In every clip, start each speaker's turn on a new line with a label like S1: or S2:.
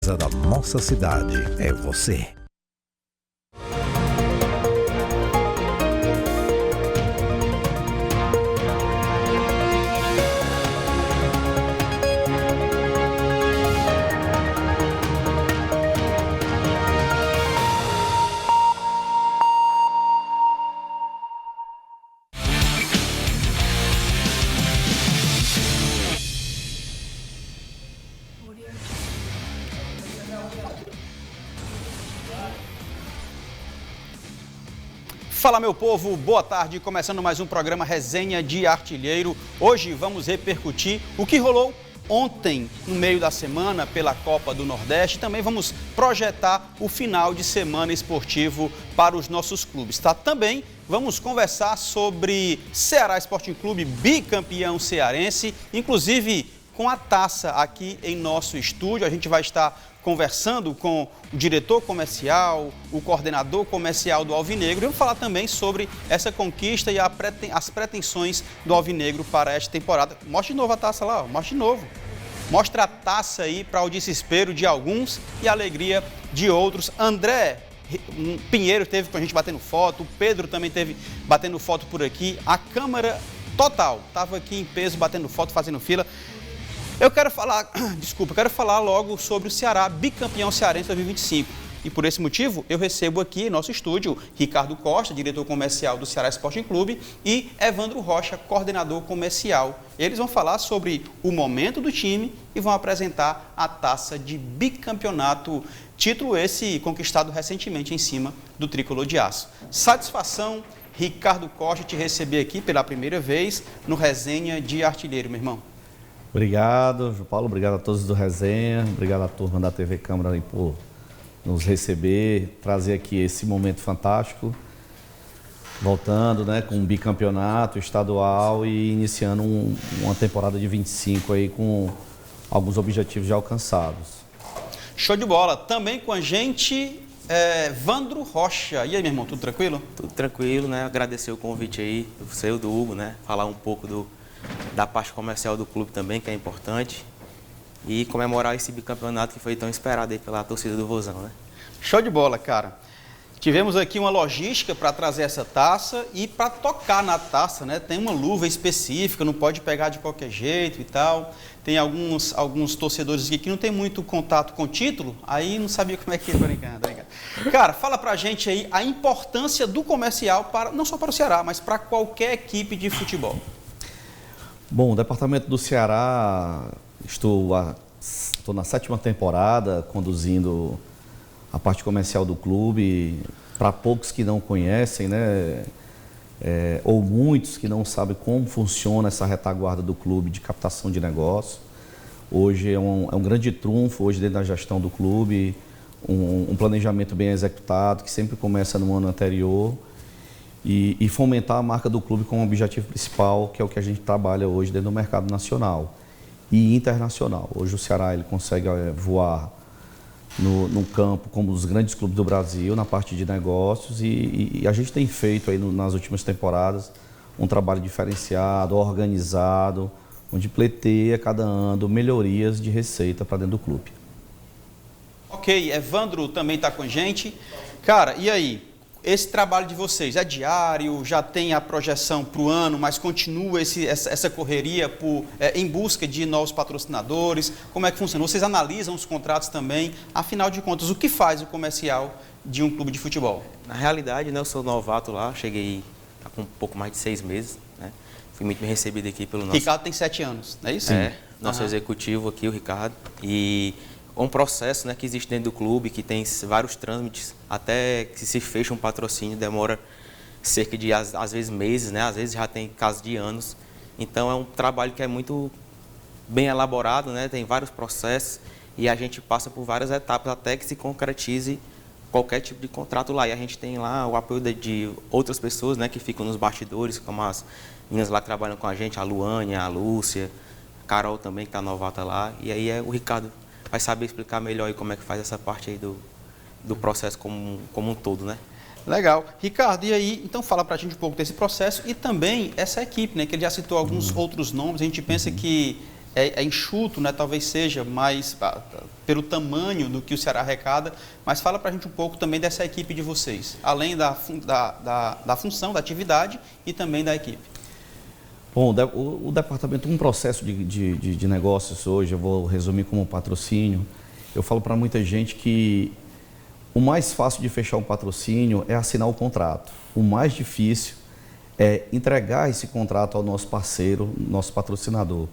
S1: Da nossa cidade é você.
S2: Fala, meu povo, boa tarde, começando mais um programa Resenha de Artilheiro. Hoje vamos repercutir o que rolou ontem, no meio da semana, pela Copa do Nordeste. Também vamos projetar o final de semana esportivo para os nossos clubes, tá? Também vamos conversar sobre Ceará Sporting Clube, bicampeão cearense, inclusive com a taça aqui em nosso estúdio. A gente vai estar conversando com o diretor comercial, o coordenador comercial do Alvinegro. E vamos falar também sobre essa conquista e as pretensões do Alvinegro para esta temporada. Mostra de novo a taça lá, ó. Mostra de novo. Mostra a taça aí para o desespero de alguns e a alegria de outros. André Pinheiro esteve com a gente batendo foto, o Pedro também esteve batendo foto por aqui. A Câmara Total estava aqui em peso, batendo foto, fazendo fila. Eu quero falar logo sobre o Ceará, bicampeão cearense 2025. E por esse motivo, eu recebo aqui em nosso estúdio Ricardo Costa, diretor comercial do Ceará Sporting Clube, e Evandro Rocha, coordenador comercial. Eles vão falar sobre o momento do time e vão apresentar a taça de bicampeonato, título esse conquistado recentemente em cima do Tricolor de Aço. Satisfação, Ricardo Costa, te receber aqui pela primeira vez no Resenha de Artilheiro, meu irmão.
S3: Obrigado, João Paulo. Obrigado a todos do Resenha. Obrigado à turma da TV Câmara aí por nos receber, trazer aqui esse momento fantástico. Voltando, né, com um bicampeonato estadual e iniciando uma temporada de 25 aí com alguns objetivos já alcançados.
S2: Show de bola. Também com a gente, Evandro Rocha. E aí, meu irmão, tudo tranquilo?
S4: Tudo tranquilo, né? Agradecer o convite aí, do seu, do Hugo, né? Falar um pouco da parte comercial do clube também, que é importante, e comemorar esse bicampeonato que foi tão esperado aí pela torcida do Vozão, né?
S2: Show de bola, cara. Tivemos aqui uma logística para trazer essa taça e para tocar na taça, né? Tem uma luva específica, não pode pegar de qualquer jeito e tal. Tem alguns torcedores aqui que não tem muito contato com o título, aí não sabia como é que ia brincar. Cara, fala pra gente aí a importância do comercial, não só para o Ceará, mas para qualquer equipe de futebol.
S3: Bom, o departamento do Ceará, estou na 7ª temporada conduzindo a parte comercial do clube. Para poucos que não conhecem, né, ou muitos que não sabem como funciona essa retaguarda do clube de captação de negócio. Hoje é um grande trunfo, hoje dentro da gestão do clube, um planejamento bem executado, que sempre começa no ano anterior. E fomentar a marca do clube como objetivo principal, que é o que a gente trabalha hoje dentro do mercado nacional e internacional. Hoje o Ceará ele consegue voar no campo como os grandes clubes do Brasil, na parte de negócios, e a gente tem feito aí nas últimas temporadas um trabalho diferenciado, organizado, onde pleiteia cada ano melhorias de receita para dentro do clube.
S2: Ok, Evandro também está com a gente. Cara, e aí? Esse trabalho de vocês é diário, já tem a projeção para o ano, mas continua essa correria em busca de novos patrocinadores? Como é que funciona? Vocês analisam os contratos também? Afinal de contas, o que faz o comercial de um clube de futebol?
S4: Na realidade, né, eu sou novato lá, cheguei com um pouco mais de 6 meses, né? Fui muito bem recebido aqui pelo nosso...
S2: Ricardo tem 7 anos, não é isso?
S4: Nosso executivo aqui, o Ricardo, e... um processo, né, que existe dentro do clube, que tem vários trâmites, até que se fecha um patrocínio, demora cerca de, às vezes, meses, né? Às vezes já tem casos de anos. Então, é um trabalho que é muito bem elaborado, né? Tem vários processos e a gente passa por várias etapas até que se concretize qualquer tipo de contrato lá. E a gente tem lá o apoio de outras pessoas, né, que ficam nos bastidores, como as meninas lá que trabalham com a gente, a Luane, a Lúcia, a Carol também, que está novata lá. E aí o Ricardo vai saber explicar melhor aí como é que faz essa parte aí do processo como um todo, né?
S2: Legal. Ricardo, e aí, então fala pra gente um pouco desse processo e também essa equipe, né? Que ele já citou alguns outros nomes, a gente pensa que é enxuto, né? Talvez seja mais pelo tamanho do que o Ceará arrecada, mas fala para a gente um pouco também dessa equipe de vocês, além da função, da atividade e também da equipe.
S3: Bom, o departamento, um processo de negócios hoje, eu vou resumir como patrocínio. Eu falo para muita gente que o mais fácil de fechar um patrocínio é assinar o contrato. O mais difícil é entregar esse contrato ao nosso parceiro, nosso patrocinador,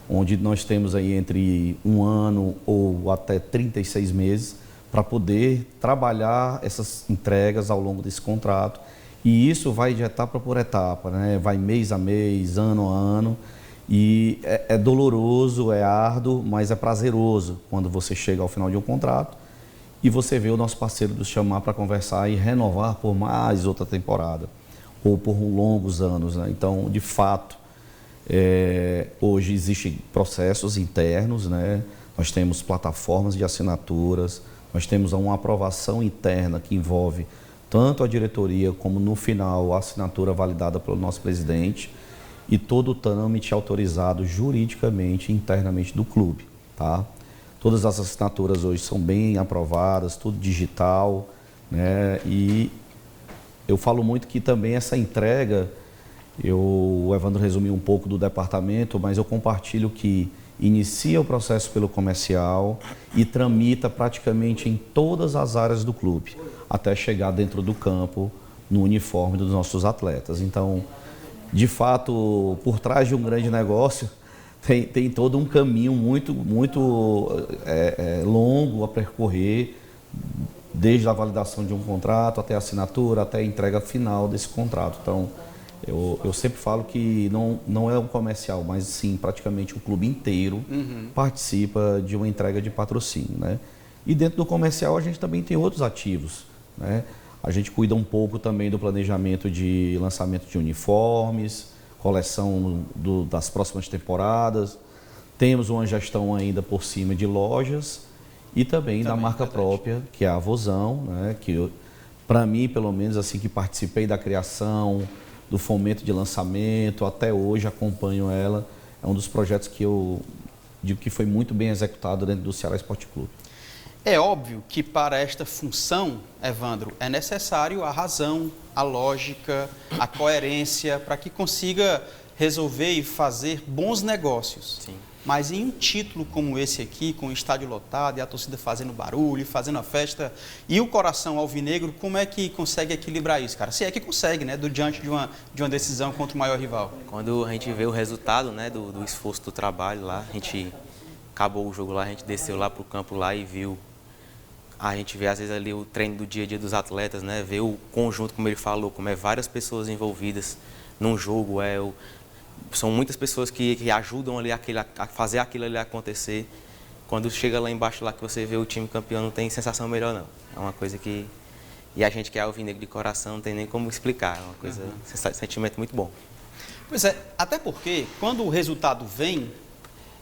S3: onde nós temos aí entre 1 ano ou até 36 meses para poder trabalhar essas entregas ao longo desse contrato. E isso vai de etapa por etapa, né? Vai mês a mês, ano a ano. E é doloroso, é árduo, mas é prazeroso quando você chega ao final de um contrato e você vê o nosso parceiro nos chamar para conversar e renovar por mais outra temporada ou por longos anos, né? Então, de fato, hoje existem processos internos, né? Nós temos plataformas de assinaturas, nós temos uma aprovação interna que envolve tanto a diretoria como, no final, a assinatura validada pelo nosso presidente e todo o trâmite autorizado juridicamente, internamente do clube, tá? Todas as assinaturas hoje são bem aprovadas, tudo digital, né? E eu falo muito que também essa entrega, o Evandro resumiu um pouco do departamento, mas eu compartilho que inicia o processo pelo comercial e tramita praticamente em todas as áreas do clube, até chegar dentro do campo, no uniforme dos nossos atletas. Então, de fato, por trás de um grande negócio, tem todo um caminho muito longo a percorrer, desde a validação de um contrato, até a assinatura, até a entrega final desse contrato. Então, eu sempre falo que não é um comercial, mas sim, praticamente o clube inteiro participa de uma entrega de patrocínio, né? E dentro do comercial a gente também tem outros ativos, né? A gente cuida um pouco também do planejamento de lançamento de uniformes, coleção das próximas temporadas. Temos uma gestão ainda por cima de lojas e também da marca própria, que é a Vozão, né? Que para mim, pelo menos assim que participei da criação, do fomento de lançamento, até hoje acompanho ela. É um dos projetos que eu digo que foi muito bem executado dentro do Ceará Esporte Clube.
S2: É óbvio que para esta função, Evandro, é necessário a razão, a lógica, a coerência, para que consiga resolver e fazer bons negócios.
S4: Sim.
S2: Mas em um título como esse aqui, com o estádio lotado e a torcida fazendo barulho, fazendo a festa, e o coração alvinegro, como é que consegue equilibrar isso, cara? Se é que consegue, né, diante de uma decisão contra o maior rival.
S4: Quando a gente vê o resultado, né, do esforço do trabalho lá, a gente acabou o jogo lá, a gente desceu lá pro campo lá e viu. A gente vê às vezes ali o treino do dia a dia dos atletas, né, vê o conjunto, como ele falou, como é várias pessoas envolvidas num jogo, são muitas pessoas que ajudam ali a fazer aquilo ali acontecer. Quando chega lá embaixo, lá que você vê o time campeão, não tem sensação melhor, não. É uma coisa que... E a gente que é alvinegro de coração, não tem nem como explicar. É uma coisa, um sentimento muito bom.
S2: Pois é, até porque quando o resultado vem,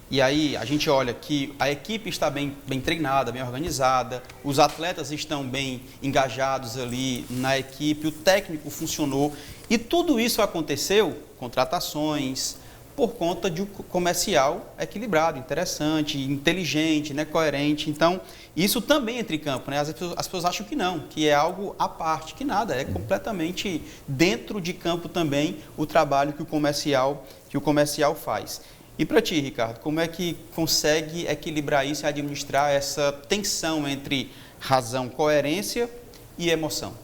S2: e aí a gente olha que a equipe está bem treinada, bem organizada, os atletas estão bem engajados ali na equipe, o técnico funcionou, e tudo isso aconteceu, contratações, por conta de um comercial equilibrado, interessante, inteligente, né, coerente. Então, isso também entra em campo, né? As pessoas acham que não, que é algo à parte, que nada, é completamente dentro de campo também o trabalho que o comercial faz. E para ti, Ricardo, como é que consegue equilibrar isso e administrar essa tensão entre razão, coerência e emoção?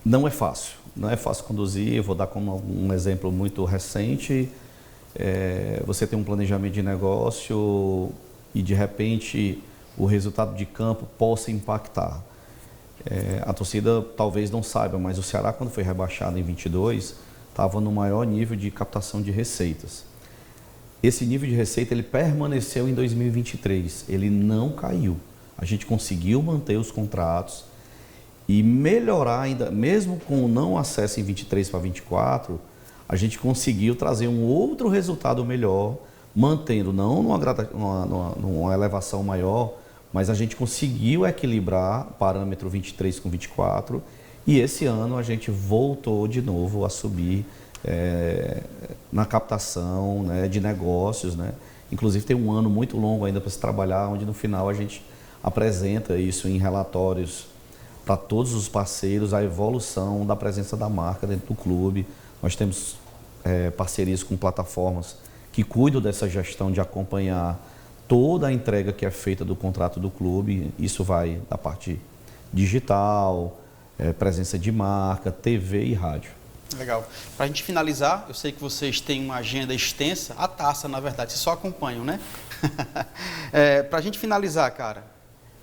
S3: Não é fácil. Não é fácil conduzir. Eu vou dar como um exemplo muito recente. Você tem um planejamento de negócio e, de repente, o resultado de campo possa impactar. A torcida talvez não saiba, mas o Ceará, quando foi rebaixado em 22, estava no maior nível de captação de receitas. Esse nível de receita ele permaneceu em 2023, ele não caiu. A gente conseguiu manter os contratos e melhorar ainda, mesmo com o não acesso em 23 para 24, a gente conseguiu trazer um outro resultado melhor, mantendo não numa elevação maior, mas a gente conseguiu equilibrar parâmetro 23 com 24, e esse ano a gente voltou de novo a subir na captação, né, de negócios, né? Inclusive tem um ano muito longo ainda para se trabalhar, onde no final a gente apresenta isso em relatórios para todos os parceiros, a evolução da presença da marca dentro do clube. Nós temos parcerias com plataformas que cuidam dessa gestão de acompanhar toda a entrega que é feita do contrato do clube. Isso vai da parte digital, presença de marca, TV e rádio.
S2: Legal. Para a gente finalizar, eu sei que vocês têm uma agenda extensa, a taça, na verdade, vocês só acompanham, né? Para a gente finalizar, cara,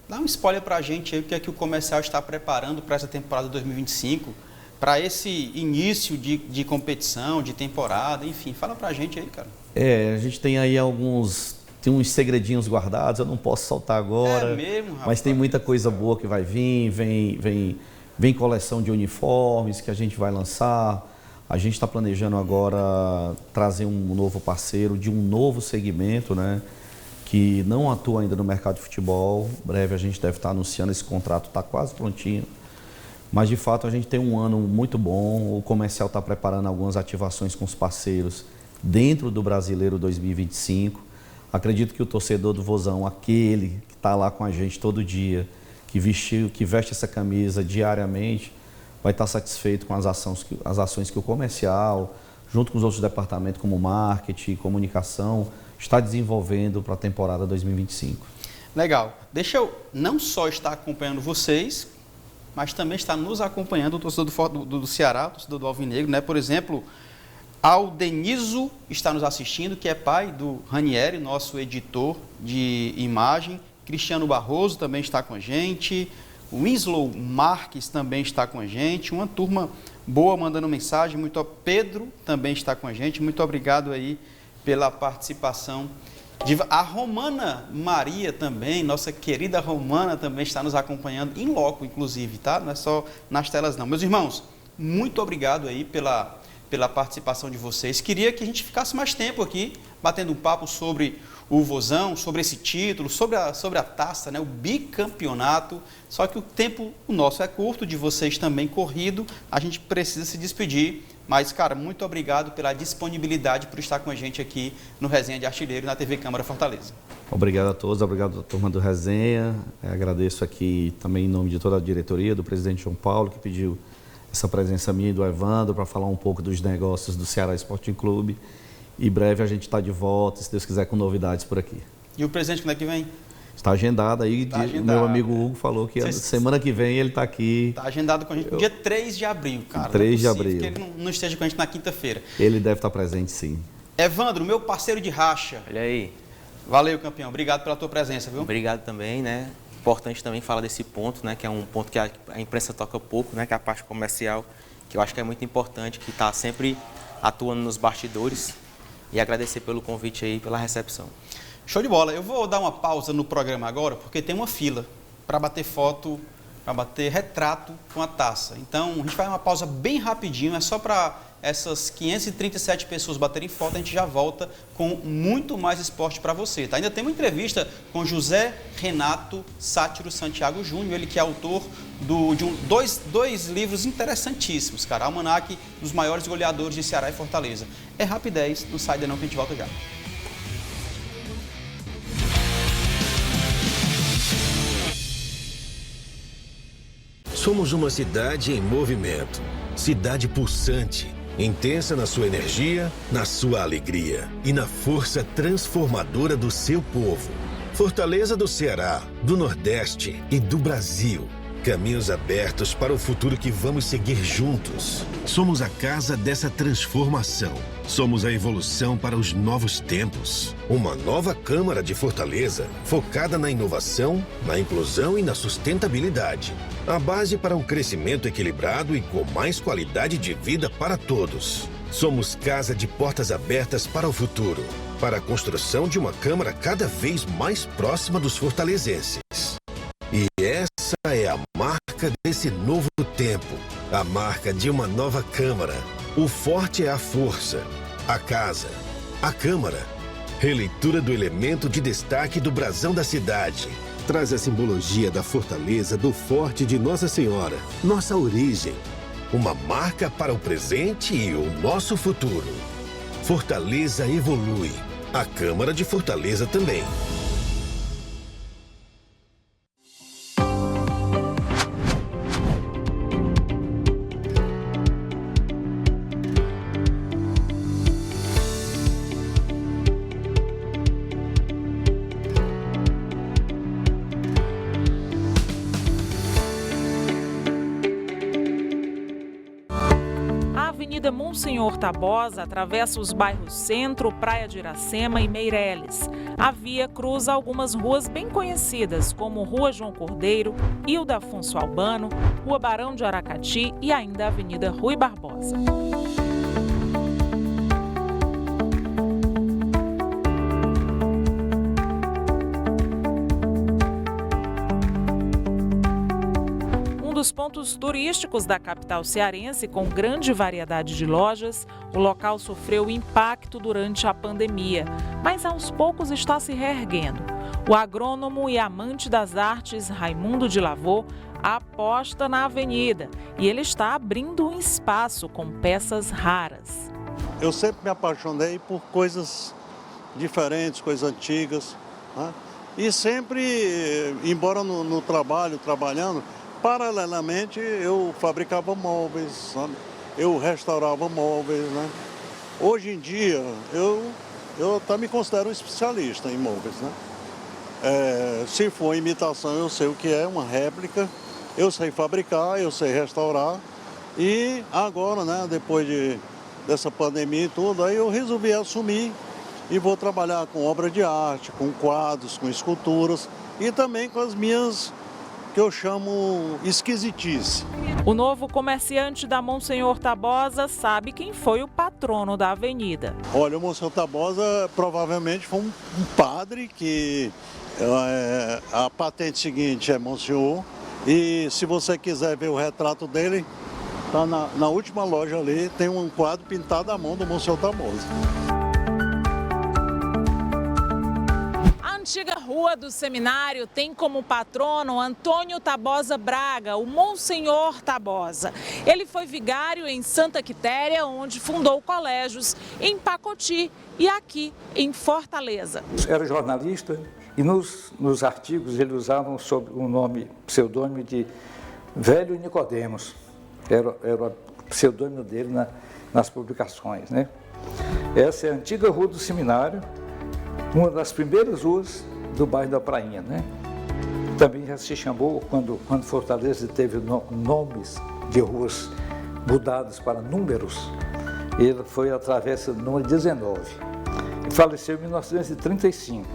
S2: dá um spoiler para a gente aí, o que é que o comercial está preparando para essa temporada 2025, para esse início de competição, de temporada, enfim, fala para a gente aí, cara.
S3: A gente tem aí tem uns segredinhos guardados, eu não posso soltar agora,
S2: mesmo, rapaz?
S3: Mas tem muita coisa boa que vai vir, vem coleção de uniformes que a gente vai lançar. A gente está planejando agora trazer um novo parceiro de um novo segmento, né, que não atua ainda no mercado de futebol. Em breve a gente deve estar anunciando, esse contrato está quase prontinho. Mas, de fato, a gente tem um ano muito bom. O comercial está preparando algumas ativações com os parceiros dentro do Brasileiro 2025. Acredito que o torcedor do Vozão, aquele que está lá com a gente todo dia, que veste essa camisa diariamente, vai estar satisfeito com as ações que o comercial, junto com os outros departamentos como marketing, comunicação, está desenvolvendo para a temporada 2025.
S2: Legal. Deixa eu não só estar acompanhando vocês, mas também está nos acompanhando o torcedor do Ceará, o torcedor do Alvinegro, né? Por exemplo, Aldenizo está nos assistindo, que é pai do Ranieri, nosso editor de imagem. Cristiano Barroso também está com a gente. O Winslow Marques também está com a gente. Uma turma boa mandando mensagem. Pedro também está com a gente. Muito obrigado aí pela participação. A Romana Maria também, nossa querida Romana, também está nos acompanhando em loco, inclusive, tá? Não é só nas telas, não. Meus irmãos, muito obrigado aí pela participação de vocês. Queria que a gente ficasse mais tempo aqui, batendo um papo sobre o Vozão, sobre esse título, sobre a taça, né, o bicampeonato. Só que o nosso é curto, de vocês também corrido, a gente precisa se despedir. Mas, cara, muito obrigado pela disponibilidade por estar com a gente aqui no Resenha de Artilheiro, na TV Câmara Fortaleza.
S3: Obrigado a todos, obrigado à turma do Resenha. Agradeço aqui também em nome de toda a diretoria, do presidente João Paulo, que pediu essa presença minha e do Evandro para falar um pouco dos negócios do Ceará Sporting Clube. E breve a gente está de volta, se Deus quiser, com novidades por aqui.
S2: E o presidente quando é que vem?
S3: Está agendado aí, meu amigo Hugo falou que semana que vem ele está aqui.
S2: Está agendado com a gente no dia 3 de abril, cara.
S3: 3 de abril.
S2: Que ele não esteja com a gente na quinta-feira.
S3: Ele deve estar presente, sim.
S2: Evandro, meu parceiro de racha.
S4: Olha aí.
S2: Valeu, campeão. Obrigado pela tua presença, viu?
S4: Obrigado também, né? Importante também falar desse ponto, né? Que é um ponto que a imprensa toca pouco, né? Que é a parte comercial, que eu acho que é muito importante, que está sempre atuando nos bastidores. E agradecer pelo convite aí, pela recepção.
S2: Show de bola. Eu vou dar uma pausa no programa agora, porque tem uma fila para bater foto, para bater retrato com a taça. Então, a gente vai uma pausa bem rapidinho, é só para essas 537 pessoas baterem foto, a gente já volta com muito mais esporte para você. Tá? Ainda tem uma entrevista com José Renato Sátiro Santiago Júnior, ele que é autor de dois livros interessantíssimos, cara. Almanaque dos maiores goleadores de Ceará e Fortaleza. É rapidez, não sai daí não que a gente volta já.
S5: Somos uma cidade em movimento, cidade pulsante, intensa na sua energia, na sua alegria e na força transformadora do seu povo. Fortaleza do Ceará, do Nordeste e do Brasil. Caminhos abertos para o futuro que vamos seguir juntos. Somos a casa dessa transformação. Somos a evolução para os novos tempos. Uma nova Câmara de Fortaleza, focada na inovação, na inclusão e na sustentabilidade. A base para um crescimento equilibrado e com mais qualidade de vida para todos. Somos casa de portas abertas para o futuro, para a construção de uma Câmara cada vez mais próxima dos fortalezenses. E essa é a marca desse novo tempo, a marca de uma nova Câmara. O forte é a força, a casa, a Câmara. Releitura do elemento de destaque do brasão da cidade. Traz a simbologia da fortaleza do forte de Nossa Senhora, nossa origem. uma marca para o presente e o nosso futuro. Fortaleza evolui. A Câmara de Fortaleza também.
S6: Avenida Monsenhor Tabosa atravessa os bairros Centro, Praia de Iracema e Meireles. A via cruza algumas ruas bem conhecidas, como Rua João Cordeiro, Hilda Afonso Albano, Rua Barão de Aracati e ainda a Avenida Rui Barbosa. Dos pontos turísticos da capital cearense, com grande variedade de lojas, o local sofreu impacto durante a pandemia, mas aos poucos está se reerguendo. O agrônomo e amante das artes Raimundo de Lavô aposta na avenida e ele está abrindo um espaço com peças raras.
S7: Eu sempre me apaixonei por coisas diferentes, coisas antigas, né? E sempre, embora no trabalhando, paralelamente, eu fabricava móveis, sabe? Eu restaurava móveis, né? Hoje em dia, eu até me considero um especialista em móveis, né? Se for imitação, eu sei o que é uma réplica, eu sei fabricar, eu sei restaurar. E agora, né, depois dessa pandemia e tudo, aí eu resolvi assumir e vou trabalhar com obra de arte, com quadros, com esculturas e também com as minhas, que eu chamo esquisitice.
S6: O novo comerciante da Monsenhor Tabosa sabe quem foi o patrono da avenida.
S7: Olha, o Monsenhor Tabosa provavelmente foi um padre que a patente seguinte é Monsenhor. E se você quiser ver o retrato dele, tá na última loja ali, tem um quadro pintado à mão do Monsenhor Tabosa.
S6: A antiga Rua do Seminário tem como patrono Antônio Tabosa Braga, o Monsenhor Tabosa. Ele foi vigário em Santa Quitéria, onde fundou colégios em Pacoti e aqui em Fortaleza.
S8: Era jornalista e nos artigos ele usava sob o nome, pseudônimo de Velho Nicodemos. Era o pseudônimo dele nas publicações, né? Essa é a antiga Rua do Seminário, uma das primeiras ruas do bairro da Prainha, né? Também já se chamou, quando Fortaleza teve nomes de ruas mudados para números, ele foi a travessa número 19. E faleceu em 1935.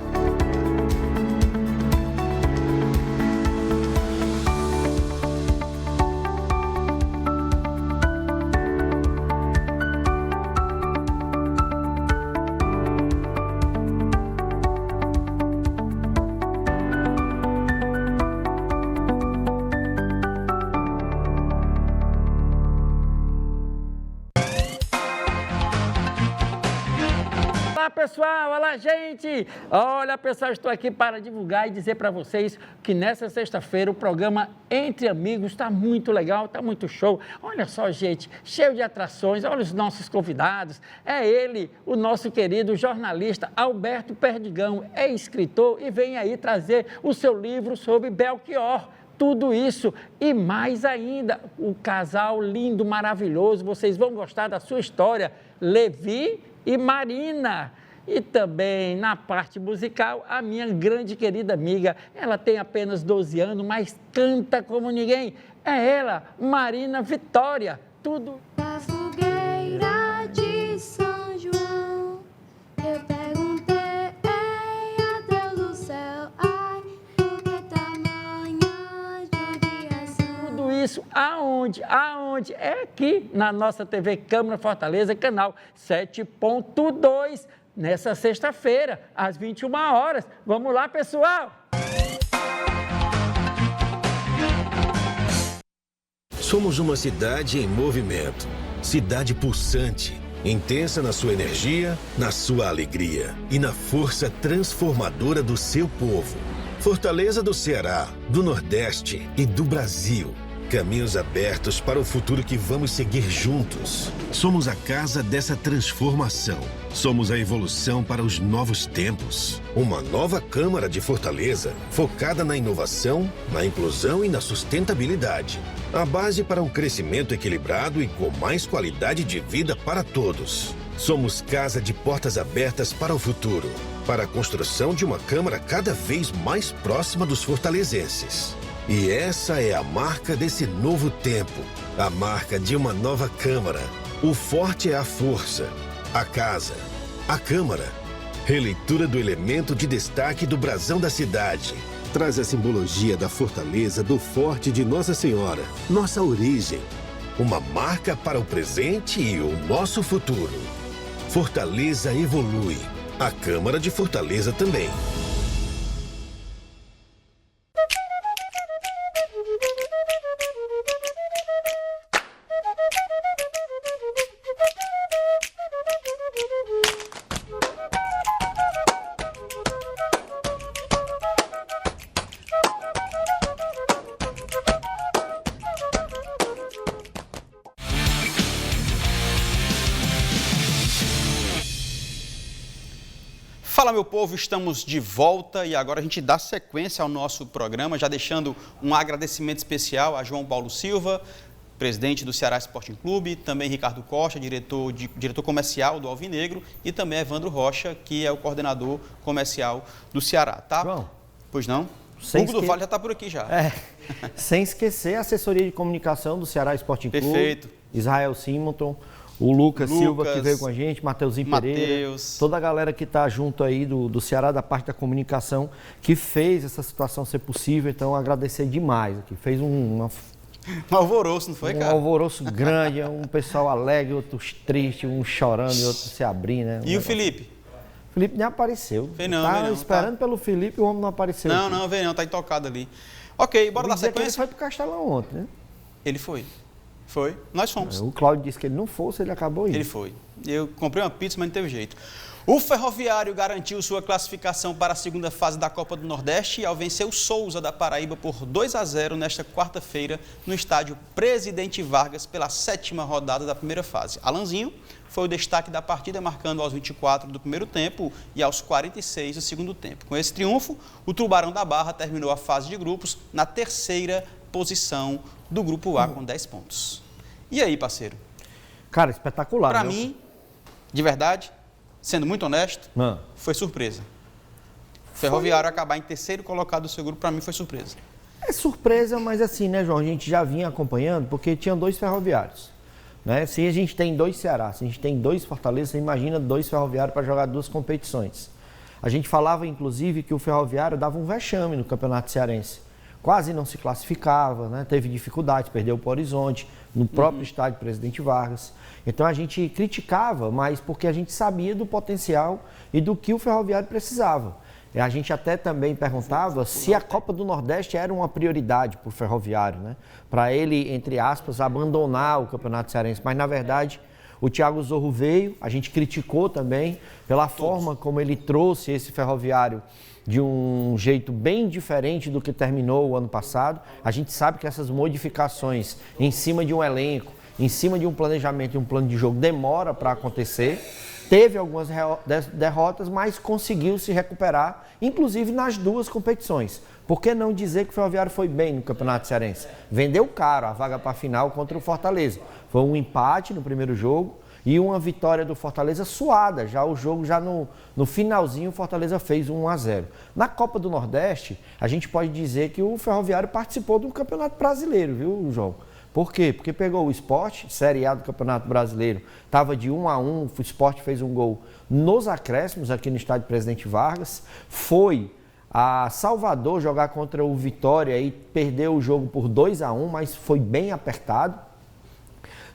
S9: Pessoal, olá gente! Olha pessoal, estou aqui para divulgar e dizer para vocês que nessa sexta-feira o programa Entre Amigos está muito legal, está muito show. Olha só gente, cheio de atrações, olha os nossos convidados. É ele, o nosso querido jornalista Alberto Perdigão, é escritor e vem aí trazer o seu livro sobre Belchior. Tudo isso e mais ainda, o casal lindo, maravilhoso, vocês vão gostar da sua história, Levi e Marina. E também na parte musical, a minha grande querida amiga, ela tem apenas 12 anos, mas canta como ninguém. É ela, Marina Vitória. Tudo.
S10: Da fogueira de São João, eu perguntei a Deus do céu, ai, por que tamanha judiação?
S9: Tudo isso aonde? Aonde? É aqui na nossa TV Câmara Fortaleza, canal 7.2. Nessa sexta-feira, às 21 horas. Vamos lá, pessoal!
S5: Somos uma cidade em movimento. Cidade pulsante, intensa na sua energia, na sua alegria e na força transformadora do seu povo. Fortaleza do Ceará, do Nordeste e do Brasil. caminhos abertos para o futuro que vamos seguir juntos. Somos a casa dessa transformação. Somos a evolução para os novos tempos. Uma nova Câmara de Fortaleza focada na inovação, na inclusão e na sustentabilidade. A base para um crescimento equilibrado e com mais qualidade de vida para todos. Somos casa de portas abertas para o futuro, para a construção de uma Câmara cada vez mais próxima dos fortalezenses. E essa é a marca desse novo tempo, a marca de uma nova Câmara. O forte é a força, a casa, a Câmara. Releitura do elemento de destaque do brasão da cidade. Traz a simbologia da fortaleza do Forte de Nossa Senhora, nossa origem. Uma marca para o presente e o nosso futuro. Fortaleza evolui. A Câmara de Fortaleza também.
S2: Fala, meu povo, estamos de volta e agora a gente dá sequência ao nosso programa, já deixando um agradecimento especial a João Paulo Silva, presidente do Ceará Sporting Clube, também Ricardo Costa, diretor comercial do Alvinegro, e também Evandro Rocha, que é o coordenador comercial do Ceará, tá?
S11: João,
S2: pois não?
S11: Sem
S2: Hugo do Vale já está por aqui já.
S11: Sem esquecer a assessoria de comunicação do Ceará Sporting Clube.
S2: Perfeito.
S11: Israel Simonton, o Lucas Silva, que veio com a gente, Mateuzinho Pereira, toda a galera que está junto aí do Ceará, da parte da comunicação, que fez essa situação ser possível. Então, agradecer demais aqui. Fez um
S2: alvoroço, não foi, cara?
S11: Um alvoroço grande, um pessoal alegre, outros tristes, uns chorando e outros se abrindo, né?
S2: E o Felipe?
S11: O Felipe nem apareceu.
S2: Vem não,
S11: tá esperando pelo Felipe, o homem não apareceu.
S2: Não, vem não, tá intocado ali. Ok, bora dar sequência.
S11: Ele foi pro Castelão ontem, né?
S2: Ele foi. Foi, nós fomos.
S11: O Cláudio disse que ele não fosse, ele acabou indo.
S2: Ele foi. Eu comprei uma pizza, mas não teve jeito. O Ferroviário garantiu sua classificação para a segunda fase da Copa do Nordeste ao vencer o Souza da Paraíba por 2-0 nesta quarta-feira no estádio Presidente Vargas pela 7ª rodada da primeira fase. Alanzinho foi o destaque da partida, marcando aos 24 do primeiro tempo e aos 46 do segundo tempo. Com esse triunfo, o Tubarão da Barra terminou a fase de grupos na 3ª posição do Grupo A com 10 pontos. E aí, parceiro?
S11: Cara, espetacular.
S2: Para mim, de verdade, sendo muito honesto, foi surpresa. Ferroviário acabar em 3º colocado do seu grupo, para mim foi surpresa.
S11: É surpresa, mas assim, né, João? A gente já vinha acompanhando, porque tinha 2 ferroviários. Né? Se a gente tem 2 Ceará, se a gente tem 2 Fortaleza, você imagina 2 ferroviários para jogar 2 competições. A gente falava, inclusive, que o Ferroviário dava um vexame no Campeonato Cearense. Quase não se classificava, né? Teve dificuldade, perdeu para o Horizonte, no próprio estádio Presidente Vargas. Então a gente criticava, mas porque a gente sabia do potencial e do que o Ferroviário precisava. E a gente até também perguntava se a Copa do Nordeste era uma prioridade para o Ferroviário, né? Para ele, entre aspas, abandonar o Campeonato Cearense. Mas, na verdade, o Thiago Zorro veio, a gente criticou também pela forma como ele trouxe esse Ferroviário de um jeito bem diferente do que terminou o ano passado. A gente sabe que essas modificações em cima de um elenco, em cima de um planejamento e um plano de jogo demora para acontecer. Teve algumas derrotas, mas conseguiu se recuperar, inclusive nas 2 competições. Por que não dizer que o Ferroviário foi bem no Campeonato Cearense? Vendeu caro a vaga para a final contra o Fortaleza. Foi um empate no primeiro jogo e uma vitória do Fortaleza suada. Já o jogo, já no finalzinho, o Fortaleza fez 1-0. Na Copa do Nordeste, a gente pode dizer que o Ferroviário participou do Campeonato Brasileiro, viu, João? Por quê? Porque pegou o Sport, Série A do Campeonato Brasileiro, estava de 1-1, o Sport fez um gol nos acréscimos aqui no estádio Presidente Vargas, foi a Salvador jogar contra o Vitória e perdeu o jogo por 2-1, mas foi bem apertado.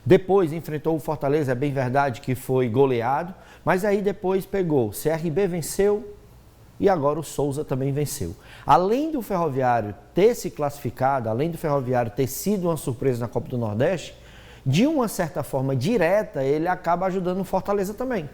S11: Depois enfrentou o Fortaleza, é bem verdade que foi goleado, mas aí depois pegou, o CRB venceu e agora o Souza também venceu. Além do Ferroviário ter se classificado, além do Ferroviário ter sido uma surpresa na Copa do Nordeste, de uma certa forma direta, ele acaba ajudando o Fortaleza também.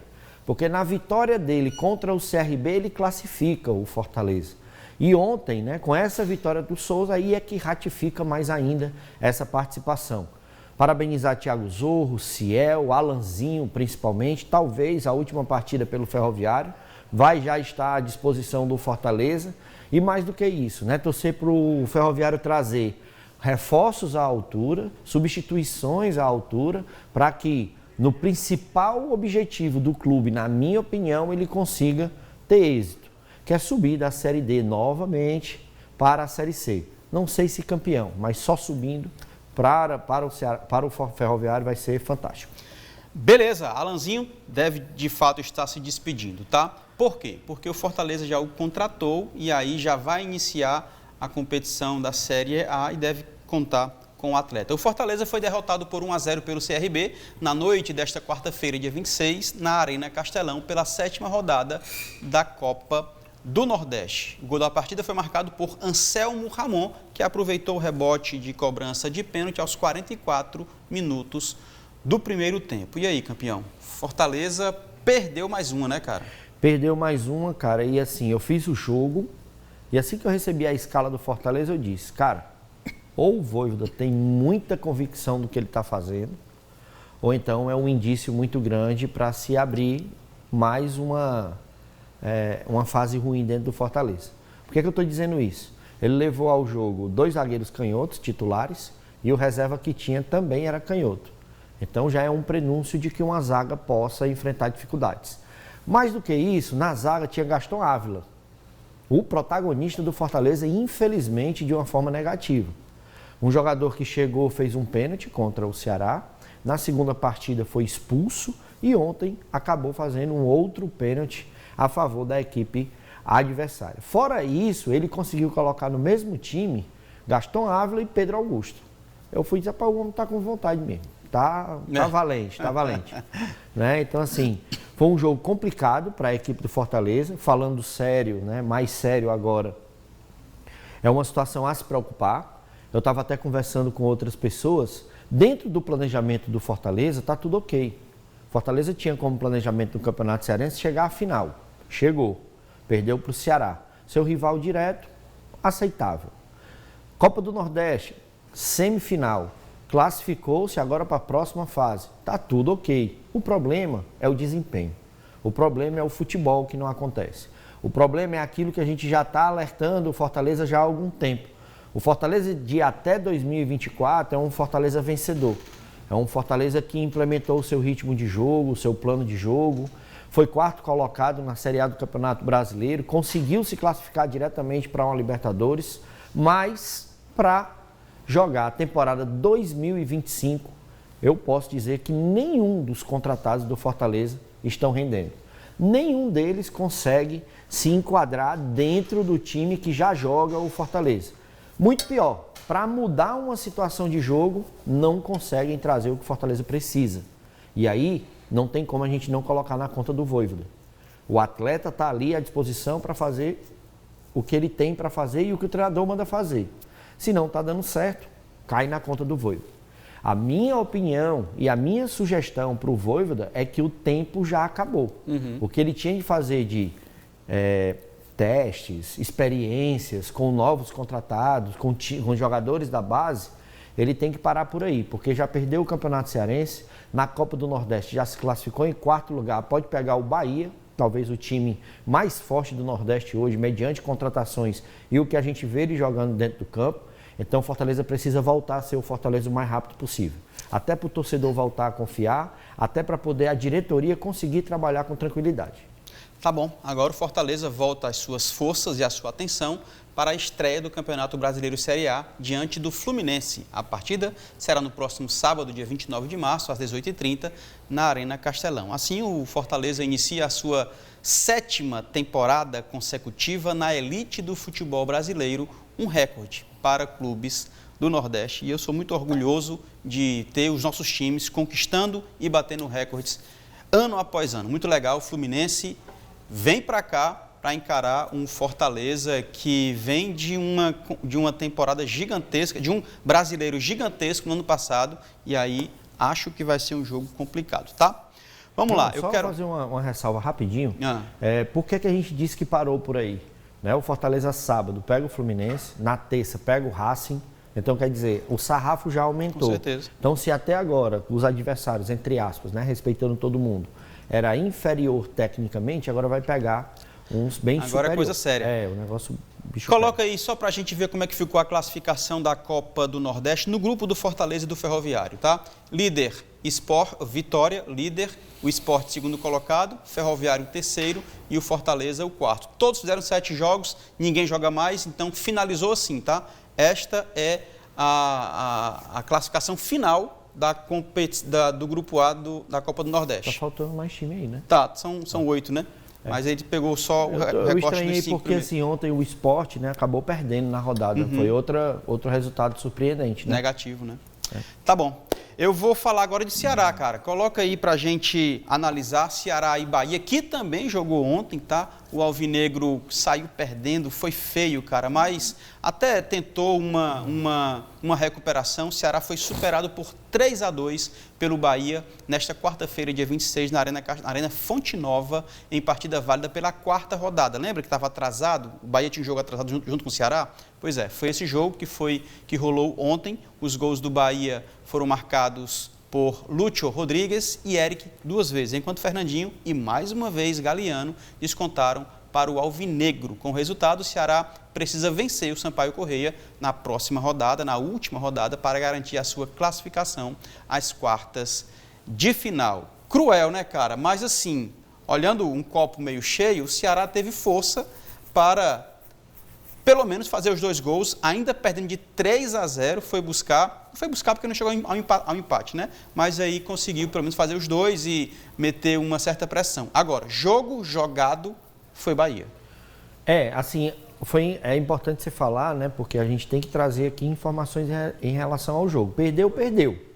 S11: Porque na vitória dele contra o CRB, ele classifica o Fortaleza. E ontem, né, com essa vitória do Souza, aí é que ratifica mais ainda essa participação. Parabenizar Thiago Zorro, Ciel, Alanzinho principalmente, talvez a última partida pelo Ferroviário, vai já estar à disposição do Fortaleza. E mais do que isso, né, torcer para o Ferroviário trazer reforços à altura, substituições à altura, para que no principal objetivo do clube, na minha opinião, ele consiga ter êxito, que é subir da Série D novamente para a Série C. Não sei se campeão, mas só subindo para o Ferroviário vai ser fantástico.
S2: Beleza, Alanzinho deve de fato estar se despedindo, tá? Por quê? Porque o Fortaleza já o contratou e aí já vai iniciar a competição da Série A e deve contar com o atleta. O Fortaleza foi derrotado por 1-0 pelo CRB na noite desta quarta-feira, dia 26, na Arena Castelão, pela 7ª rodada da Copa do Nordeste. O gol da partida foi marcado por Anselmo Ramon, que aproveitou o rebote de cobrança de pênalti aos 44 minutos do primeiro tempo. E aí, campeão? Fortaleza perdeu mais uma, né, cara?
S11: Perdeu mais uma, cara, e assim, eu fiz o jogo, e assim que eu recebi a escala do Fortaleza, eu disse, cara, ou o Vojvoda tem muita convicção do que ele está fazendo, ou então é um indício muito grande para se abrir mais uma fase ruim dentro do Fortaleza. Por que eu estou dizendo isso? Ele levou ao jogo 2 zagueiros canhotos, titulares, e o reserva que tinha também era canhoto. Então já é um prenúncio de que uma zaga possa enfrentar dificuldades. Mais do que isso, na zaga tinha Gaston Ávila, o protagonista do Fortaleza, infelizmente, de uma forma negativa. Um jogador que chegou, fez um pênalti contra o Ceará, na segunda partida foi expulso e ontem acabou fazendo um outro pênalti a favor da equipe adversária. Fora isso, ele conseguiu colocar no mesmo time Gaston Ávila e Pedro Augusto. Eu fui dizer para o homem tá com vontade mesmo. Tá valente, tá valente. Né? Então, assim, foi um jogo complicado para a equipe do Fortaleza. Falando sério, né? Mais sério agora, é uma situação a se preocupar. Eu estava até conversando com outras pessoas. Dentro do planejamento do Fortaleza, está tudo ok. Fortaleza tinha como planejamento do Campeonato Cearense chegar à final. Chegou. Perdeu para o Ceará. Seu rival direto, aceitável. Copa do Nordeste, semifinal. Classificou-se agora para a próxima fase. Está tudo ok. O problema é o desempenho. O problema é o futebol que não acontece. O problema é aquilo que a gente já está alertando o Fortaleza já há algum tempo. O Fortaleza de até 2024 é um Fortaleza vencedor. É um Fortaleza que implementou o seu ritmo de jogo, o seu plano de jogo. Foi 4º colocado na Série A do Campeonato Brasileiro. Conseguiu se classificar diretamente para uma Libertadores. Mas para jogar a temporada 2025, eu posso dizer que nenhum dos contratados do Fortaleza estão rendendo. Nenhum deles consegue se enquadrar dentro do time que já joga o Fortaleza. Muito pior, para mudar uma situação de jogo, não conseguem trazer o que o Fortaleza precisa. E aí, não tem como a gente não colocar na conta do Vojvoda. O atleta está ali à disposição para fazer o que ele tem para fazer e o que o treinador manda fazer. Se não está dando certo, cai na conta do Vojvoda. A minha opinião e a minha sugestão para o Vojvoda é que o tempo já acabou. O que ele tinha de fazer de testes, experiências com novos contratados, com jogadores da base, ele tem que parar por aí, porque já perdeu o Campeonato Cearense, na Copa do Nordeste já se classificou em 4º lugar, pode pegar o Bahia, talvez o time mais forte do Nordeste hoje, mediante contratações e o que a gente vê ele jogando dentro do campo. Então o Fortaleza precisa voltar a ser o Fortaleza o mais rápido possível. Até para o torcedor voltar a confiar, até para poder a diretoria conseguir trabalhar com tranquilidade.
S2: Tá bom, agora o Fortaleza volta as suas forças e a sua atenção para a estreia do Campeonato Brasileiro Série A diante do Fluminense. A partida será no próximo sábado, dia 29 de março, às 18h30, na Arena Castelão. Assim, o Fortaleza inicia a sua 7ª temporada consecutiva na elite do futebol brasileiro, um recorde para clubes do Nordeste. E eu sou muito orgulhoso de ter os nossos times conquistando e batendo recordes ano após ano. Muito legal, o Fluminense vem para cá para encarar um Fortaleza que vem de uma temporada gigantesca, de um brasileiro gigantesco no ano passado, e aí acho que vai ser um jogo complicado, tá? Vamos lá, eu quero
S11: fazer uma ressalva rapidinho. Por que a gente disse que parou por aí? né? O Fortaleza sábado pega o Fluminense, na terça pega o Racing. Então, quer dizer, o sarrafo já aumentou.
S2: Com certeza.
S11: Então, se até agora os adversários, entre aspas, né, respeitando todo mundo, era inferior tecnicamente, agora vai pegar uns bem superiores.
S2: Agora é coisa séria.
S11: É, o negócio bicho
S2: Coloca aí só pra gente ver como é que ficou a classificação da Copa do Nordeste no grupo do Fortaleza e do Ferroviário, tá? Líder, Vitória, líder, o Sport segundo colocado, Ferroviário terceiro e o Fortaleza o quarto. Todos fizeram 7 jogos, ninguém joga mais, então finalizou assim, tá? Esta é a classificação final do Grupo A da Copa do Nordeste.
S11: Tá faltando mais time aí, né?
S2: Tá, são 8, né? É. Mas ele pegou só o recorte
S11: eu estranhei
S2: dos 5
S11: porque assim, ontem o Sport, né, acabou perdendo na rodada. Foi outro resultado surpreendente, né?
S2: Negativo, né? É. Tá bom. Eu vou falar agora de Ceará, cara. Coloca aí pra gente analisar Ceará e Bahia, que também jogou ontem, tá? O Alvinegro saiu perdendo, foi feio, cara, mas até tentou uma recuperação. O Ceará foi superado por 3-2 pelo Bahia nesta quarta-feira, dia 26, na Arena Fonte Nova, em partida válida pela 4ª rodada. Lembra que estava atrasado? O Bahia tinha um jogo atrasado junto com o Ceará? Pois é, foi esse jogo que rolou ontem. Os gols do Bahia foram marcados por Lúcio Rodrigues e Eric 2 vezes, enquanto Fernandinho e mais uma vez Galeano descontaram para o Alvinegro. Com o resultado, o Ceará precisa vencer o Sampaio Corrêa na próxima rodada, na última rodada, para garantir a sua classificação às quartas de final. Cruel, né, cara? Mas assim, olhando um copo meio cheio, o Ceará teve força para pelo menos fazer os 2 gols, ainda perdendo de 3-0, foi buscar porque não chegou ao empate, né? Mas aí conseguiu pelo menos fazer os 2 e meter uma certa pressão. Agora, jogo jogado foi Bahia.
S11: Assim, é importante você falar, né? Porque a gente tem que trazer aqui informações em relação ao jogo. Perdeu,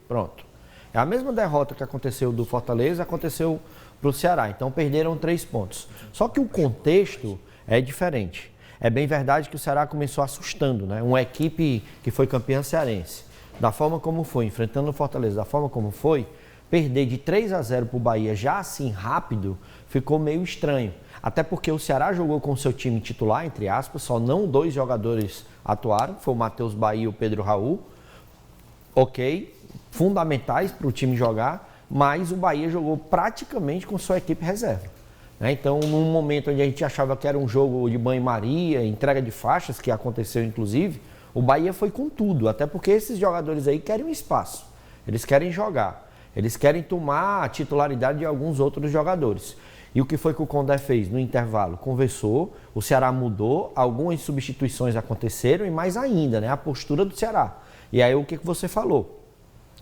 S11: pronto. É a mesma derrota que aconteceu do Fortaleza, aconteceu para o Ceará. Então, perderam 3 pontos. Só que o contexto é diferente. É bem verdade que o Ceará começou assustando, né? Uma equipe que foi campeã cearense, da forma como foi, enfrentando o Fortaleza, da forma como foi, perder de 3-0 para o Bahia já assim rápido, ficou meio estranho. Até porque o Ceará jogou com o seu time titular, entre aspas, só não 2 jogadores atuaram, foi o Matheus Bahia e o Pedro Raul. Ok, fundamentais para o time jogar, mas o Bahia jogou praticamente com sua equipe reserva. Então, num momento onde a gente achava que era um jogo de banho-maria, entrega de faixas, que aconteceu inclusive, o Bahia foi com tudo, até porque esses jogadores aí querem um espaço, eles querem jogar, eles querem tomar a titularidade de alguns outros jogadores. E o que foi que o Condé fez no intervalo? Conversou, o Ceará mudou, algumas substituições aconteceram e mais ainda, né, a postura do Ceará. E aí o que você falou?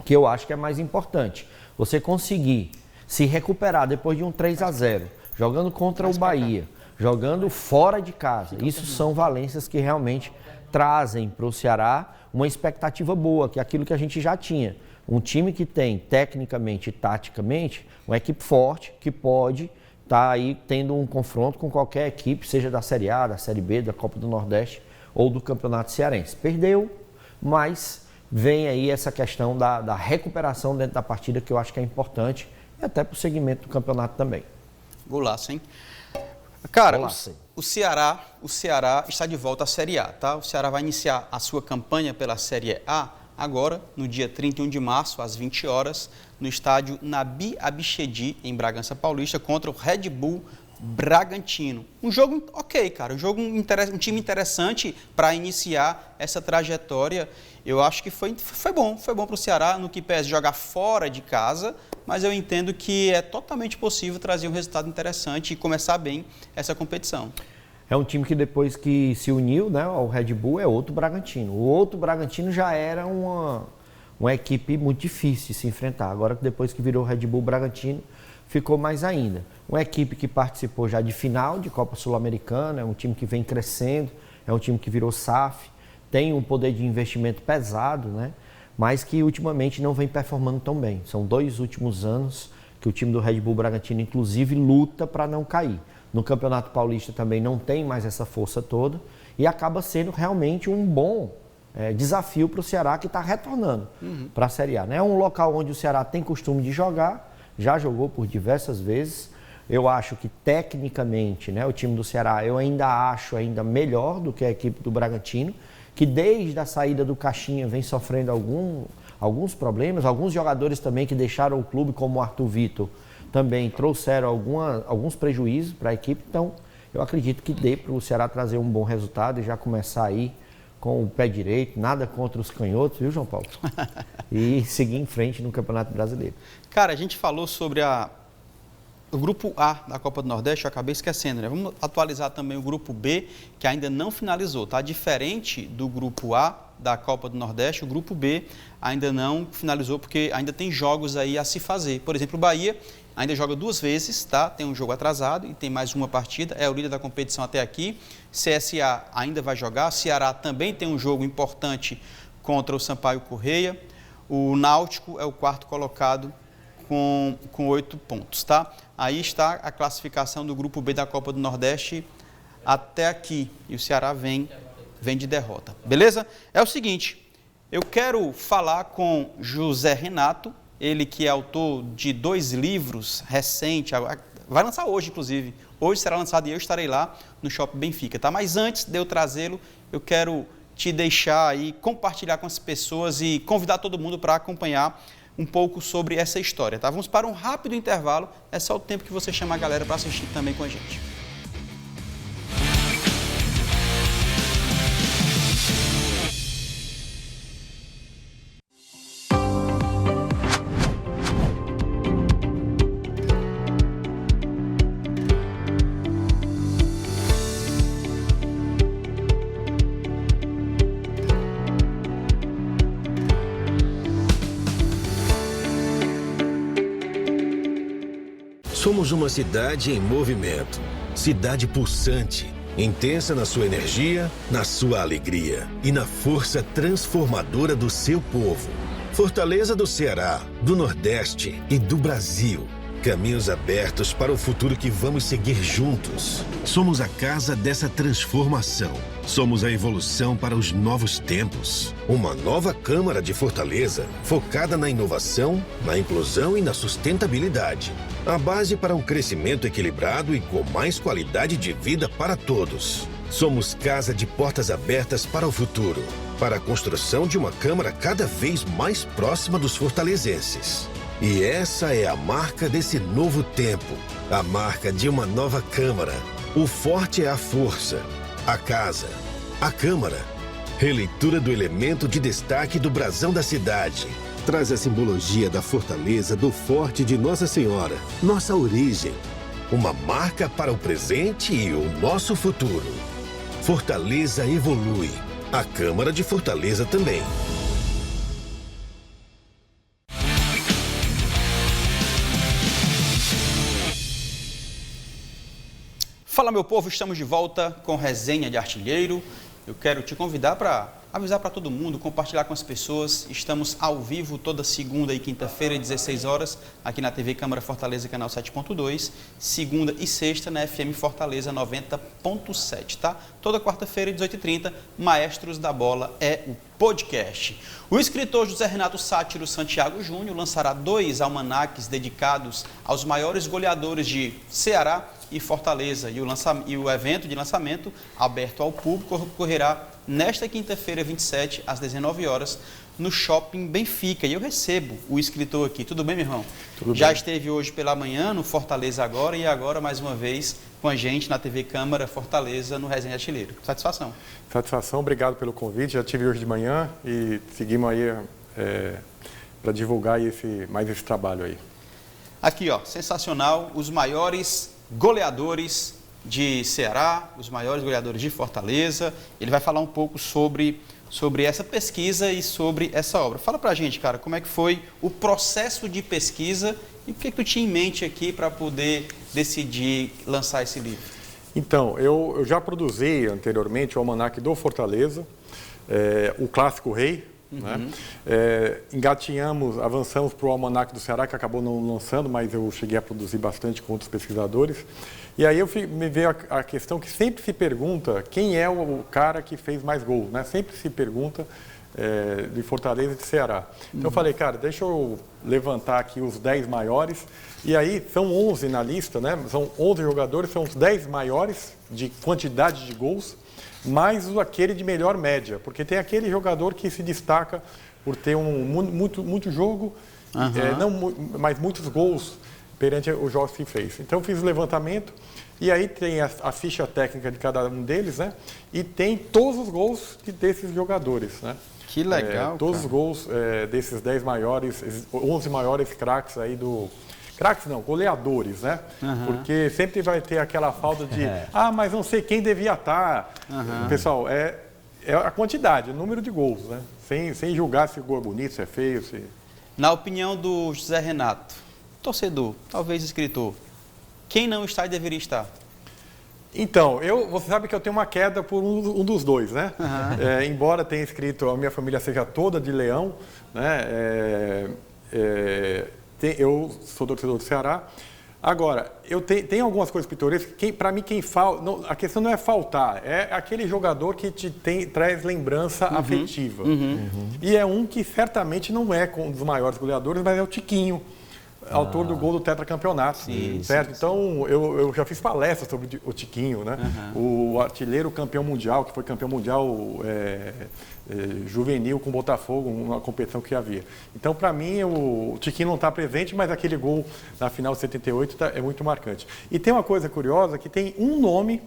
S11: Que eu acho que é mais importante, você conseguir se recuperar depois de um 3-0, jogando contra o Bahia, jogando fora de casa. Isso são valências que realmente trazem para o Ceará uma expectativa boa, que é aquilo que a gente já tinha. Um time que tem, tecnicamente e taticamente, uma equipe forte, que pode estar aí tendo um confronto com qualquer equipe, seja da Série A, da Série B, da Copa do Nordeste ou do Campeonato Cearense. Perdeu, mas vem aí essa questão da recuperação dentro da partida, que eu acho que é importante, e até para o segmento do campeonato também.
S2: Golaço, hein? Cara,
S11: Golaço.
S2: O Ceará está de volta à Série A, tá? O Ceará vai iniciar a sua campanha pela Série A agora, no dia 31 de março, às 20 horas, no estádio Nabi Abichedi, em Bragança Paulista, contra o Red Bull Bragantino. Um jogo ok, cara, um time interessante para iniciar essa trajetória. Eu acho que foi bom para o Ceará, no que pese jogar fora de casa, mas eu entendo que é totalmente possível trazer um resultado interessante e começar bem essa competição.
S11: É um time que depois que se uniu, né, ao Red Bull, é outro Bragantino. O outro Bragantino já era uma equipe muito difícil de se enfrentar. Agora, depois que virou Red Bull Bragantino, ficou mais ainda. Uma equipe que participou já de final de Copa Sul-Americana, é um time que vem crescendo, é um time que virou SAF, tem um poder de investimento pesado, né? Mas que ultimamente não vem performando tão bem. São 2 últimos anos que o time do Red Bull Bragantino, inclusive, luta para não cair. No Campeonato Paulista também não tem mais essa força toda e acaba sendo realmente um bom desafio para o Ceará, que está retornando para a Série A. É um local onde o Ceará tem costume de jogar, já jogou por diversas vezes, Eu acho que tecnicamente, né, o time do Ceará, eu ainda acho melhor do que a equipe do Bragantino, que desde a saída do Caixinha vem sofrendo alguns problemas, alguns jogadores também que deixaram o clube, como o Arthur Vitor, também trouxeram alguns prejuízos para a equipe. Então, eu acredito que dê para o Ceará trazer um bom resultado e já começar aí com o pé direito, nada contra os canhotos, viu, João Paulo? E seguir em frente no Campeonato Brasileiro.
S2: Cara, a gente falou sobre o grupo A da Copa do Nordeste, eu acabei esquecendo, né? Vamos atualizar também o grupo B, que ainda não finalizou, tá? Diferente do grupo A da Copa do Nordeste, o grupo B ainda não finalizou, porque ainda tem jogos aí a se fazer. Por exemplo, o Bahia ainda joga 2 vezes, tá? Tem um jogo atrasado e tem mais uma partida, é o líder da competição até aqui. CSA ainda vai jogar, Ceará também tem um jogo importante contra o Sampaio Corrêa. O Náutico é o 4º colocado com 8 pontos, tá? Aí está a classificação do grupo B da Copa do Nordeste até aqui. E o Ceará vem de derrota, beleza? É o seguinte, eu quero falar com José Renato, ele que é autor de 2 livros recentes, vai lançar hoje, inclusive. Hoje será lançado e eu estarei lá no Shopping Benfica, tá? Mas antes de eu trazê-lo, eu quero te deixar aí, compartilhar com as pessoas e convidar todo mundo para acompanhar um pouco sobre essa história, tá? Vamos para um rápido intervalo, é só o tempo que você chama a galera para assistir também com a gente.
S5: Somos uma cidade em movimento, cidade pulsante, intensa na sua energia, na sua alegria e na força transformadora do seu povo. Fortaleza do Ceará, do Nordeste e do Brasil. Caminhos abertos para o futuro que vamos seguir juntos. Somos a casa dessa transformação. Somos a evolução para os novos tempos. Uma nova Câmara de Fortaleza focada na inovação, na inclusão e na sustentabilidade. A base para um crescimento equilibrado e com mais qualidade de vida para todos. Somos casa de portas abertas para o futuro, para a construção de uma Câmara cada vez mais próxima dos fortalezenses. E essa é a marca desse novo tempo, a marca de uma nova Câmara. O forte é a força, a casa, a Câmara. Releitura do elemento de destaque do brasão da cidade. Traz a simbologia da fortaleza do Forte de Nossa Senhora, nossa origem. Uma marca para o presente e o nosso futuro. Fortaleza evolui. A Câmara de Fortaleza também.
S2: Fala, meu povo, estamos de volta com Resenha de Artilheiro. Eu quero te convidar para avisar para todo mundo, compartilhar com as pessoas. Estamos ao vivo toda segunda e quinta-feira, 16 horas, aqui na TV Câmara Fortaleza, canal 7.2. Segunda e sexta na FM Fortaleza 90.7, tá? Toda quarta-feira, 18h30, Maestros da Bola é o podcast. O escritor José Renato Sátiro Santiago Júnior lançará 2 almanaques dedicados aos maiores goleadores de Ceará e Fortaleza. E o evento de lançamento, aberto ao público, ocorrerá nesta quinta-feira, 27, às 19 horas, no Shopping Benfica. E eu recebo o escritor aqui. Tudo bem, meu irmão? Tudo Já bem. Esteve hoje pela manhã no Fortaleza Agora e agora, mais uma vez, com a gente na TV Câmara Fortaleza, no Resenha Artilheiro. Satisfação.
S12: Satisfação, obrigado pelo convite. Já estive hoje de manhã e seguimos aí para divulgar mais esse trabalho aí.
S2: Aqui, ó, sensacional, os maiores goleadores de Ceará, os maiores goleadores de Fortaleza. Ele vai falar um pouco sobre essa pesquisa e sobre essa obra. Fala pra gente, cara, como é que foi o processo de pesquisa e o que tu tinha em mente aqui para poder decidir lançar esse livro?
S12: Então, eu já produzi anteriormente o almanaque do Fortaleza, o Clássico Rei, Né? Engatinhamos, avançamos para o Almanac do Ceará, que acabou não lançando, mas eu cheguei a produzir bastante com outros pesquisadores. E aí me veio a questão que sempre se pergunta quem é o cara que fez mais gols, né? Sempre se pergunta de Fortaleza e de Ceará. Então eu falei, cara, deixa eu levantar aqui os 10 maiores. E aí são 11 na lista, né? São 11 jogadores, são os 10 maiores de quantidade de gols, mais aquele de melhor média, porque tem aquele jogador que se destaca por ter muito jogo, mas muitos gols perante os jogos que fez. Então eu fiz o levantamento e aí tem a ficha técnica de cada um deles, né? E tem todos os gols desses jogadores, né?
S2: Que legal,
S12: todos os gols desses 10 maiores, 11 maiores craques aí Craques não, goleadores, né? Porque sempre vai ter aquela falta de mas não sei quem devia estar. Pessoal, é a quantidade, o número de gols, né? Sem julgar se o gol é bonito, se é feio, se...
S2: Na opinião do José Renato, torcedor, talvez escritor, quem não está e deveria estar?
S12: Então, você sabe que eu tenho uma queda por um dos dois, né? Embora tenha escrito, a minha família seja toda de Leão, né? Eu sou torcedor do Ceará. Agora, tem algumas coisas pitorescas. Para mim, quem falta... A questão não é faltar, é aquele jogador que traz lembrança afetiva. E é um que certamente não é um dos maiores goleadores, mas é o Tiquinho, autor do gol do tetracampeonato. Certo? Então, eu já fiz palestras sobre o Tiquinho, né? O artilheiro campeão mundial, que foi campeão mundial juvenil com o Botafogo, uma competição que havia. Então, para mim, o Tiquinho não está presente, mas aquele gol na final de 78 é muito marcante. E tem uma coisa curiosa, que tem um nome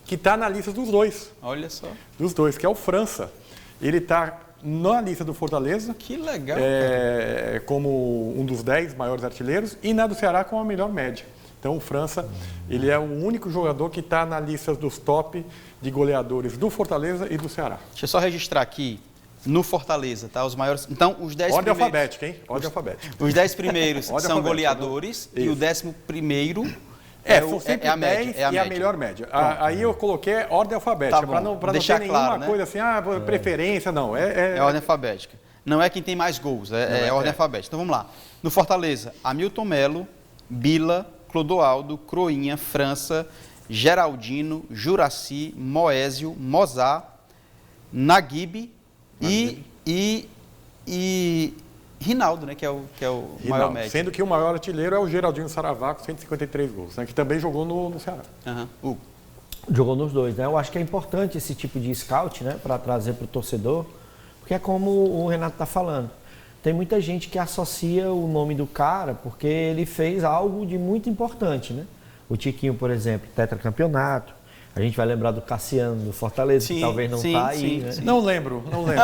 S12: que está na lista dos dois.
S2: Olha só.
S12: Dos dois, que é o França. Ele está na lista do Fortaleza.
S2: Que legal,
S12: como um dos 10 maiores artilheiros, e na do Ceará com a melhor média. Então, o França, ele é o único jogador que está na lista dos top de goleadores do Fortaleza e do Ceará.
S2: Deixa eu só registrar aqui, no Fortaleza, tá? Os maiores... Então, os 10
S12: Ordem
S2: primeiros...
S12: alfabética, hein? Ordem alfabética.
S2: Os 10 primeiros são goleadores e o 11º...
S12: são sempre a média, e a melhor média. Aí eu coloquei ordem alfabética, para não ter nenhuma coisa assim, preferência, não.
S2: É ordem alfabética. Não é quem tem mais gols, é ordem alfabética. Então vamos lá. No Fortaleza, Hamilton Melo, Bila, Clodoaldo, Croinha, França, Geraldino, Juraci, Moésio, Mozart, Naguib e Rinaldo, né, que é o maior médio.
S12: Sendo que o maior artilheiro é o Geraldinho Saravá, com 153 gols, né, que também jogou no Ceará.
S11: Jogou nos dois, né? Eu acho que é importante esse tipo de scout, né, para trazer para o torcedor, porque é como o Renato está falando. Tem muita gente que associa o nome do cara porque ele fez algo de muito importante, né? O Tiquinho, por exemplo, tetracampeonato. A gente vai lembrar do Cassiano, do Fortaleza, que talvez não está aí, né?
S12: Não lembro. Não lembro.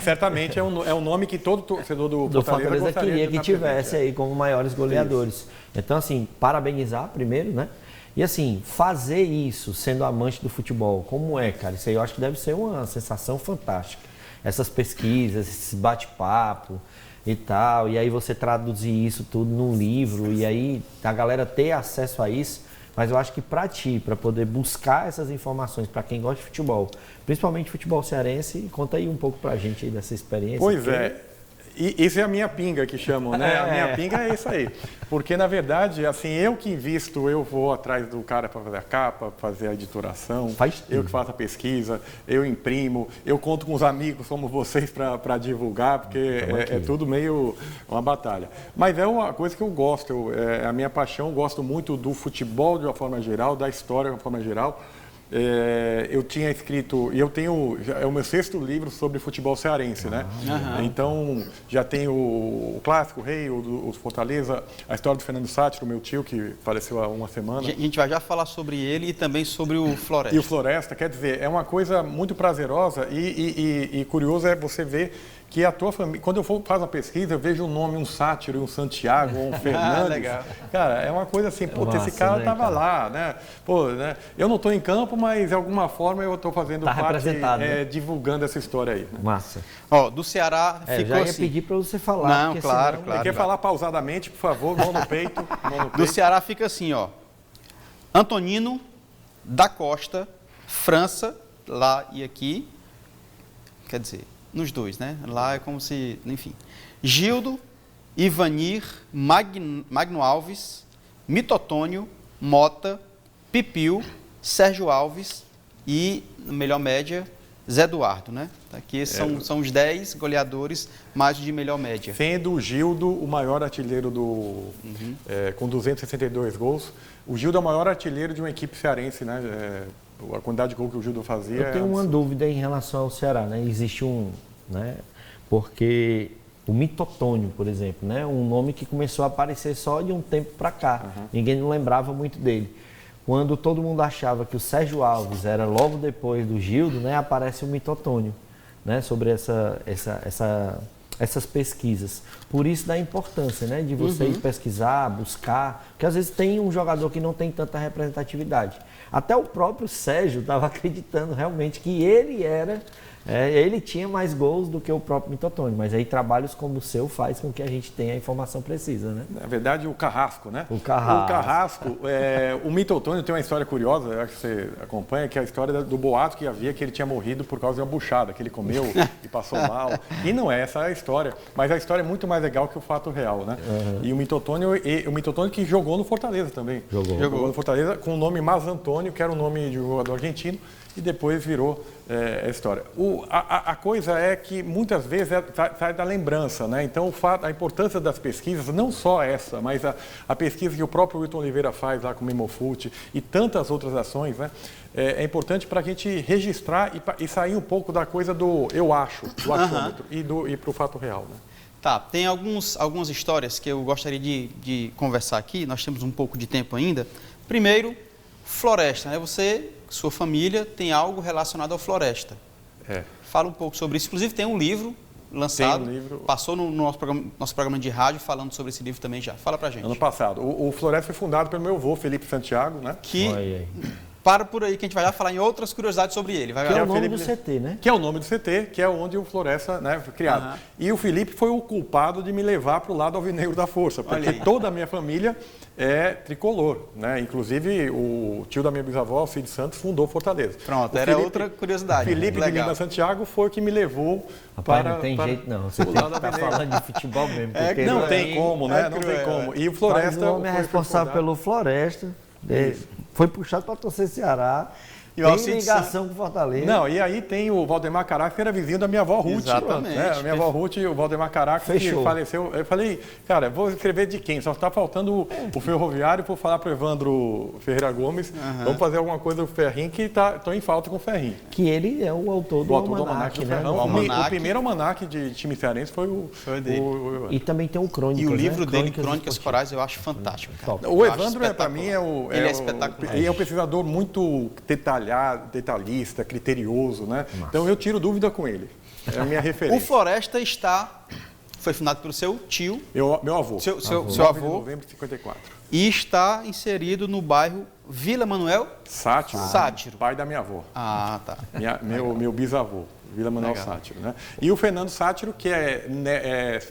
S12: Certamente é um nome que todo torcedor do
S11: Fortaleza queria que tivesse aí como maiores goleadores. Isso. Então, assim, parabenizar primeiro, né? E assim, fazer isso sendo amante do futebol, como é, cara? Isso aí eu acho que deve ser uma sensação fantástica. Essas pesquisas, esse bate-papo e tal, e aí você traduzir isso tudo num livro, e aí a galera ter acesso a isso. Mas eu acho que para ti, para poder buscar essas informações, para quem gosta de futebol, principalmente futebol cearense, conta aí um pouco para a gente aí dessa experiência.
S12: Pois é, e isso é a minha pinga que chamam, né? A minha pinga é isso aí. Porque, na verdade, assim, eu que invisto, eu vou atrás do cara para fazer a capa, fazer a editoração, eu que faço a pesquisa, eu imprimo, eu conto com os amigos como vocês para divulgar, porque é tudo meio uma batalha. Mas é uma coisa que eu gosto, é a minha paixão, eu gosto muito do futebol de uma forma geral, da história de uma forma geral. Eu tinha escrito, e eu tenho, é o meu 6º livro sobre futebol cearense, né? Então, já tenho o clássico, o Rei, o Fortaleza, a história do Fernando Sátiro, meu tio, que faleceu há uma semana.
S2: A gente vai já falar sobre ele e também sobre o Floresta.
S12: E o Floresta, quer dizer, é uma coisa muito prazerosa e curioso é você ver que a tua família, quando eu faço uma pesquisa, eu vejo um nome, um Sátiro, um Santiago, um Fernandes.
S2: Legal.
S12: Cara, é uma coisa assim, esse cara estava lá, né? Né? Eu não estou em campo, mas de alguma forma eu estou fazendo parte, né? Divulgando essa história aí. Né?
S11: Massa.
S2: Do Ceará ficou
S11: já ia
S2: assim.
S11: pedir para você falar.
S2: Não, claro.
S12: Você quer falar pausadamente, por favor, mão no peito.
S2: Do Ceará fica assim, Antonino, da Costa, França, lá e aqui, quer dizer, nos dois, né? Lá é como se, enfim. Gildo, Ivanir, Magno Alves, Mitotônio, Mota, Pipil, Sérgio Alves e, melhor média, Zé Eduardo, né? Aqui esses são os 10 goleadores mais de melhor média.
S12: Sendo o Gildo o maior artilheiro com 262 gols. O Gildo é o maior artilheiro de uma equipe cearense, né? A quantidade de gol que o Gildo fazia...
S11: Eu tenho uma dúvida em relação ao Ceará, né? Existe né? Porque o Mitotônio, por exemplo, né? Um nome que começou a aparecer só de um tempo para cá. Ninguém não lembrava muito dele. Quando todo mundo achava que o Sérgio Alves era logo depois do Gildo, né? Aparece o Mitotônio, né? Sobre essas pesquisas. Por isso da importância, né? De você ir pesquisar, buscar, porque às vezes tem um jogador que não tem tanta representatividade. Até o próprio Sérgio estava acreditando realmente que ele tinha mais gols do que o próprio Mitotônio, mas aí trabalhos como o seu faz com que a gente tenha a informação precisa, né?
S12: Na verdade, o Carrasco, né?
S11: O Carrasco.
S12: O Mitotônio tem uma história curiosa, eu acho que você acompanha, que é a história do boato que havia que ele tinha morrido por causa de uma buchada, que ele comeu e passou mal. E não é essa a história, mas a história é muito mais legal que o fato real, né? E o Mitotônio que jogou no Fortaleza também. Jogou no Fortaleza com o nome Mas Antônio, que era o nome de um jogador argentino, e depois virou a história. A coisa é que muitas vezes sai da lembrança, né? Então a importância das pesquisas, não só essa, mas a pesquisa que o próprio Wilton Oliveira faz lá com o Memofute e tantas outras ações, né? É importante para a gente registrar e sair um pouco da coisa do eu acho, do achômetro e para o fato real, né?
S2: Tá, tem algumas histórias que eu gostaria de conversar aqui, nós temos um pouco de tempo ainda. Primeiro, Floresta, né? Sua família tem algo relacionado ao Floresta. Fala um pouco sobre isso. Inclusive tem um livro lançado, passou no nosso programa de rádio falando sobre esse livro também já. Fala pra gente.
S12: Ano passado. O Floresta foi fundado pelo meu avô, Felipe Santiago, né?
S2: Para por aí que a gente vai lá falar em outras curiosidades sobre ele.
S11: Que é o nome do CT, né?
S12: Que é o nome do CT, que é onde o Floresta, né, foi criado. E o Felipe foi o culpado de me levar para o lado alvinegro da força, porque toda a minha família é tricolor, né? Inclusive o tio da minha bisavó, Cid Santos, fundou Fortaleza.
S2: Pronto, era outra curiosidade.
S12: Felipe de Lima Santiago foi o que me levou
S11: não tem jeito não, você tem que estar falando de futebol mesmo.
S12: Não tem como, né? Não tem como. E o Floresta...
S11: O homem é responsável pelo Floresta. Foi puxado para torcer Ceará.
S2: E
S11: tem ligação com Fortaleza.
S12: Não, e aí tem o Valdemar Caraca, que era vizinho da minha avó Ruth.
S2: Exatamente.
S12: Né? A minha avó Ruth, o Valdemar Caraca, que faleceu. Eu falei, cara, vou escrever de quem? Só está faltando o Ferroviário, vou falar para o Evandro Ferreira Gomes. Vamos fazer alguma coisa do Ferrinho, que estou em falta com o Ferrinho.
S11: Que ele é o autor do Almanac, né?
S12: O primeiro almanac de time cearense foi dele.
S11: E também tem o Crônicas.
S2: E o livro dele, Crônicas Corais, eu acho fantástico. Cara.
S12: O Evandro, para mim,
S2: ele é espetacular.
S12: Ele é um pesquisador muito detalhista, criterioso, né? Então eu tiro dúvida com ele. É a minha referência.
S2: O Floresta foi fundado pelo seu tio.
S12: Meu avô.
S2: Seu avô.
S12: De novembro de 54.
S2: E está inserido no bairro Vila Manuel
S12: Sátiro. Pai da minha avó.
S2: Ah, tá.
S12: Meu bisavô, Vila Manuel Sátiro, né? E o Fernando Sátiro, que é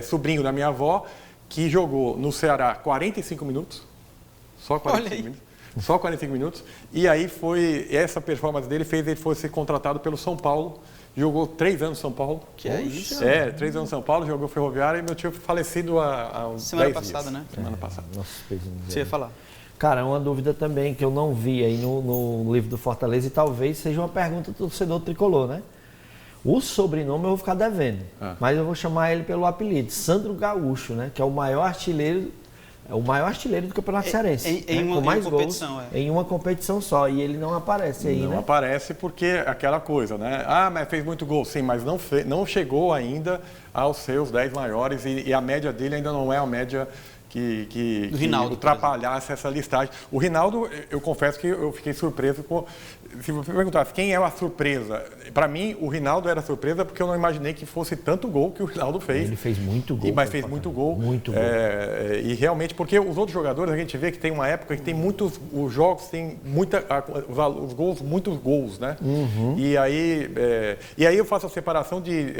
S12: sobrinho da minha avó, que jogou no Ceará 45 minutos. Só 45 minutos. Só 45 minutos. E aí essa performance dele fez ele fosse contratado pelo São Paulo. Jogou 3 anos no São Paulo.
S2: Que é isso?
S12: 3 anos no São Paulo, jogou Ferroviária e meu tio foi falecido há uns 10 dias.
S2: Semana passada, né?
S12: Semana passada.
S2: Você ia falar?
S11: Cara, uma dúvida também que eu não vi aí no livro do Fortaleza e talvez seja uma pergunta do torcedor tricolor, né? O sobrenome eu vou ficar devendo, mas eu vou chamar ele pelo apelido, Sandro Gaúcho, né? Que é o maior artilheiro do Campeonato Cearense. Com mais gols em uma competição só. E ele não aparece aí,
S12: Não aparece porque aquela coisa, né? Mas fez muito gol. Sim, mas não chegou ainda aos seus 10 maiores e a média dele ainda não é a média que ultrapalhasse essa listagem. O Rinaldo, eu confesso que eu fiquei surpreso com... Se você perguntasse quem é a surpresa, para mim o Rinaldo era surpresa porque eu não imaginei que fosse tanto gol que o Rinaldo fez.
S11: Ele fez muito gol.
S12: Mas fez muito gol.
S11: Muito gol.
S12: E realmente, porque os outros jogadores, a gente vê que tem uma época que tem os jogos tem os gols, muitos gols, né? E aí eu faço a separação de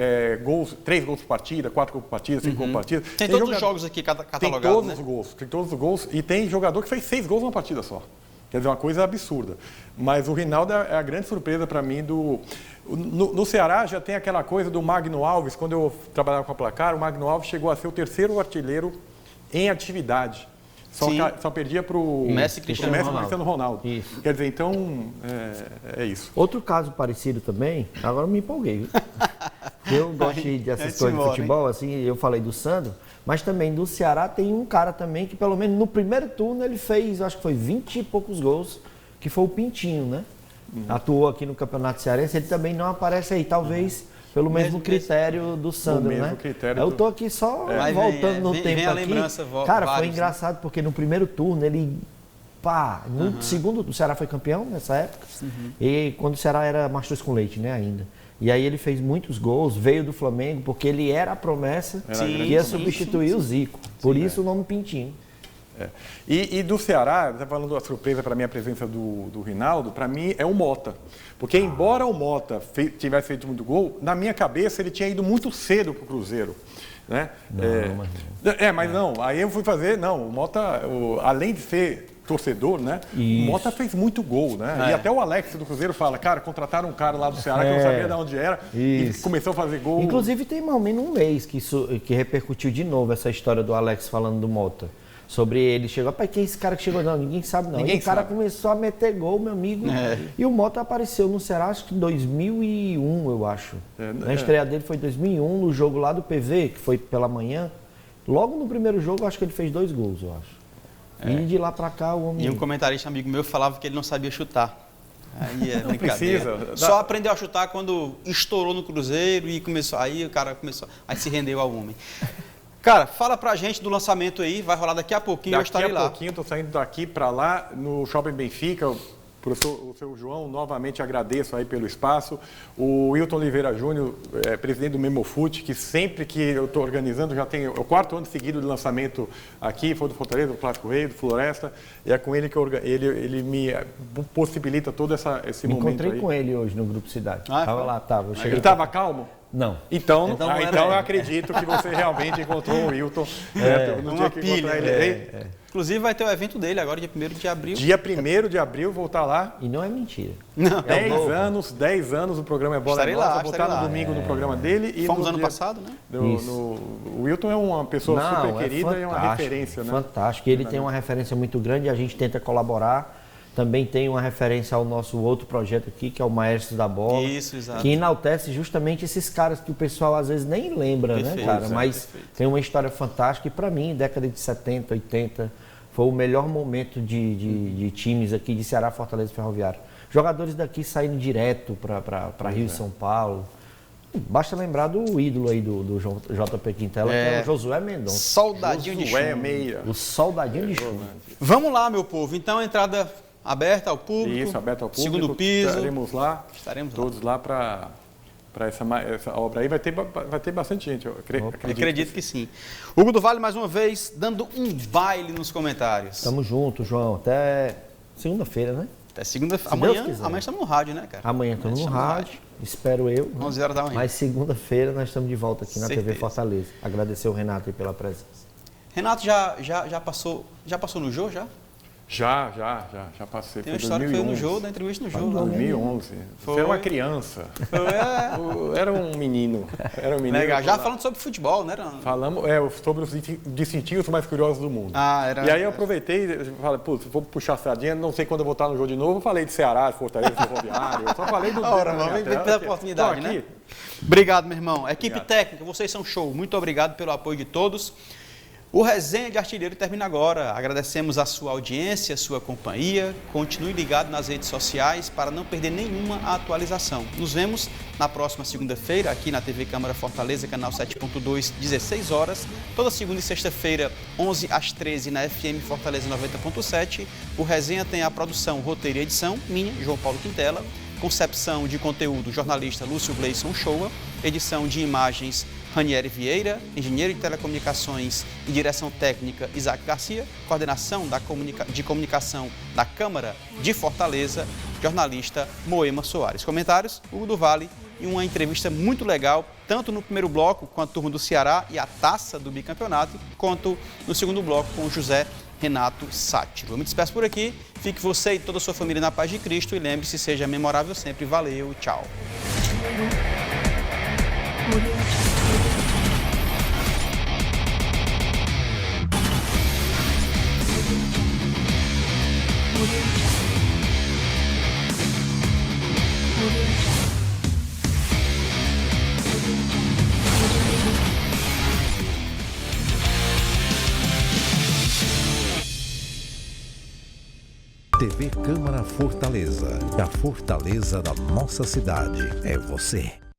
S12: 3 gols por partida, 4 gols por partida, 5 gols por partida.
S2: Tem todos os jogos aqui catalogados,
S12: tem todos os gols. E tem jogador que fez 6 gols numa partida só. Quer dizer, uma coisa absurda. Mas o Rinaldo é a grande surpresa para mim No Ceará já tem aquela coisa do Magno Alves, quando eu trabalhava com a Placar, o Magno Alves chegou a ser o terceiro artilheiro em atividade. Só perdia para o
S2: Messi e Cristiano
S12: Ronaldo.
S11: Isso.
S12: Quer dizer, então, é isso.
S11: Outro caso parecido também, agora eu me empolguei, viu? Eu gosto dessas coisas de futebol, assim, eu falei do Sandro, mas também do Ceará tem um cara também que pelo menos no primeiro turno ele fez, acho que foi 20 e poucos gols, que foi o Pintinho, né? Atuou aqui no Campeonato Cearense, ele também não aparece aí, talvez pelo mesmo critério do Sandro, né?
S12: Eu
S11: tô aqui só voltando no tempo
S2: vem a
S11: aqui.
S2: lembrança,
S11: Cara,
S2: vários,
S11: foi engraçado porque no primeiro turno ele no segundo, o Ceará foi campeão nessa época, e quando o Ceará era mastruz com leite, né, ainda. E aí ele fez muitos gols, veio do Flamengo, porque ele era a promessa que ia substituir o Zico. Por isso o nome Pintinho.
S12: E do Ceará, você está falando da surpresa para mim a presença do Rinaldo, para mim é o Mota. Porque embora o Mota tivesse feito muito gol, na minha cabeça ele tinha ido muito cedo para o Cruzeiro. Né? Mas não, aí eu fui fazer, o Mota, além de ser torcedor, né? Isso. O Mota fez muito gol, né? E até o Alex do Cruzeiro fala, cara, contrataram um cara lá do Ceará que eu não sabia de onde era e começou a fazer gol.
S11: Inclusive tem mais ou menos um mês que repercutiu de novo essa história do Alex falando do Mota. Sobre ele, chegou, pai, quem é esse cara que chegou? Não, ninguém sabe não. E o cara começou a meter gol, meu amigo. E o Mota apareceu no Ceará, acho que em 2001, eu acho. A estreia dele foi em 2001, no jogo lá do PV, que foi pela manhã. Logo no primeiro jogo, acho que ele fez 2 gols, eu acho. E de lá pra cá, o homem...
S2: E um comentarista amigo meu falava que ele não sabia chutar. Aí é
S12: não precisa.
S2: Só aprendeu a chutar quando estourou no Cruzeiro e começou. Aí o cara começou. Aí se rendeu ao homem. Cara, fala pra gente do lançamento aí, vai rolar daqui a pouquinho, eu estarei lá.
S12: Daqui a pouquinho, estou saindo daqui para lá, no Shopping Benfica. O seu João, novamente agradeço aí pelo espaço. O Wilton Oliveira Júnior, presidente do Memofute, que sempre que eu estou organizando, já tem o 4º ano seguido de lançamento aqui, foi do Fortaleza, do Clássico Rei, do Floresta, e é com ele que ele me possibilita todo esse momento aí.
S11: Encontrei com ele hoje no Grupo Cidade. Tava.
S12: Ele estava calmo?
S11: Não.
S12: Então eu acredito que você realmente encontrou o Wilton. No dia que encontrar ele.
S2: Inclusive vai ter o evento dele agora, dia 1º de abril.
S12: Dia 1º de abril, vou estar lá.
S11: E não é mentira.
S2: Não.
S12: 10 anos o programa é Bola
S2: Estarei lá,
S12: vou estar no domingo no programa dele. E
S2: fomos ano passado, né?
S12: O Wilton é uma pessoa super querida e é uma referência, né?
S11: Fantástico. Ele tem uma referência muito grande e a gente tenta colaborar. Também tem uma referência ao nosso outro projeto aqui, que é o Maestro da Bola.
S2: Isso, exato.
S11: Que enaltece justamente esses caras que o pessoal às vezes nem lembra, né, cara? Mas tem uma história fantástica e para mim, década de 70, 80, foi o melhor momento de times aqui de Ceará, Fortaleza e Ferroviário. Jogadores daqui saindo direto para Rio e São Paulo. Basta lembrar do ídolo aí do JP Quintela, que é o Josué Mendonça.
S2: Soldadinho de chumbo.
S12: Meia.
S11: O soldadinho de chumbo.
S2: Vamos lá, meu povo. Então, a entrada aberta ao público.
S12: Isso, aberta ao público.
S2: Segundo piso.
S12: Estaremos todos lá para essa obra aí. Vai ter bastante gente, eu
S2: acredito que sim. Hugo do Vale, mais uma vez, dando um baile nos comentários.
S11: Tamo junto, João. Até segunda-feira, né?
S2: Até segunda-feira. Amanhã estamos no rádio, né, cara?
S11: Amanhã estamos no rádio. Espero eu.
S2: 11 horas da manhã.
S11: Mas segunda-feira nós estamos de volta aqui na TV Fortaleza. Agradecer o Renato aí pela presença.
S2: Renato já passou no Jô, já?
S12: Já passei.
S2: Tem uma história que foi no Jô, da entrevista no Jô. Em
S12: 2011. Você era uma criança. Era um menino.
S2: Legal. Já falando sobre futebol, né?
S12: Falamos sobre os distintivos mais curiosos do mundo. E aí eu aproveitei e falei, putz, vou puxar a sardinha, não sei quando eu vou estar no jogo de novo. Eu falei de Ceará, de Fortaleza, de Ferroviário. Eu só falei do...
S2: Vamos ter a oportunidade, né? Obrigado, meu irmão. Equipe técnica, vocês são show. Muito obrigado pelo apoio de todos. O Resenha de Artilheiro termina agora. Agradecemos a sua audiência, a sua companhia. Continue ligado nas redes sociais para não perder nenhuma atualização. Nos vemos na próxima segunda-feira, aqui na TV Câmara Fortaleza, canal 7.2, 16 horas. Toda segunda e sexta-feira, 11 às 13, na FM Fortaleza 90.7. O Resenha tem a produção, roteiro e edição, minha, João Paulo Quintela. Concepção de conteúdo, jornalista Lúcio Gleison Shoa. Edição de imagens, Ranieri Vieira, engenheiro de telecomunicações e direção técnica Isaac Garcia, coordenação de comunicação da Câmara de Fortaleza, jornalista Moema Soares. Comentários, Hugo do Vale, e uma entrevista muito legal, tanto no primeiro bloco com a turma do Ceará e a taça do bicampeonato, quanto no segundo bloco com o José Renato Sátiro. Eu me despeço por aqui, fique você e toda a sua família na paz de Cristo e lembre-se, seja memorável sempre. Valeu, tchau.
S1: TV Câmara Fortaleza. A fortaleza da nossa cidade é você.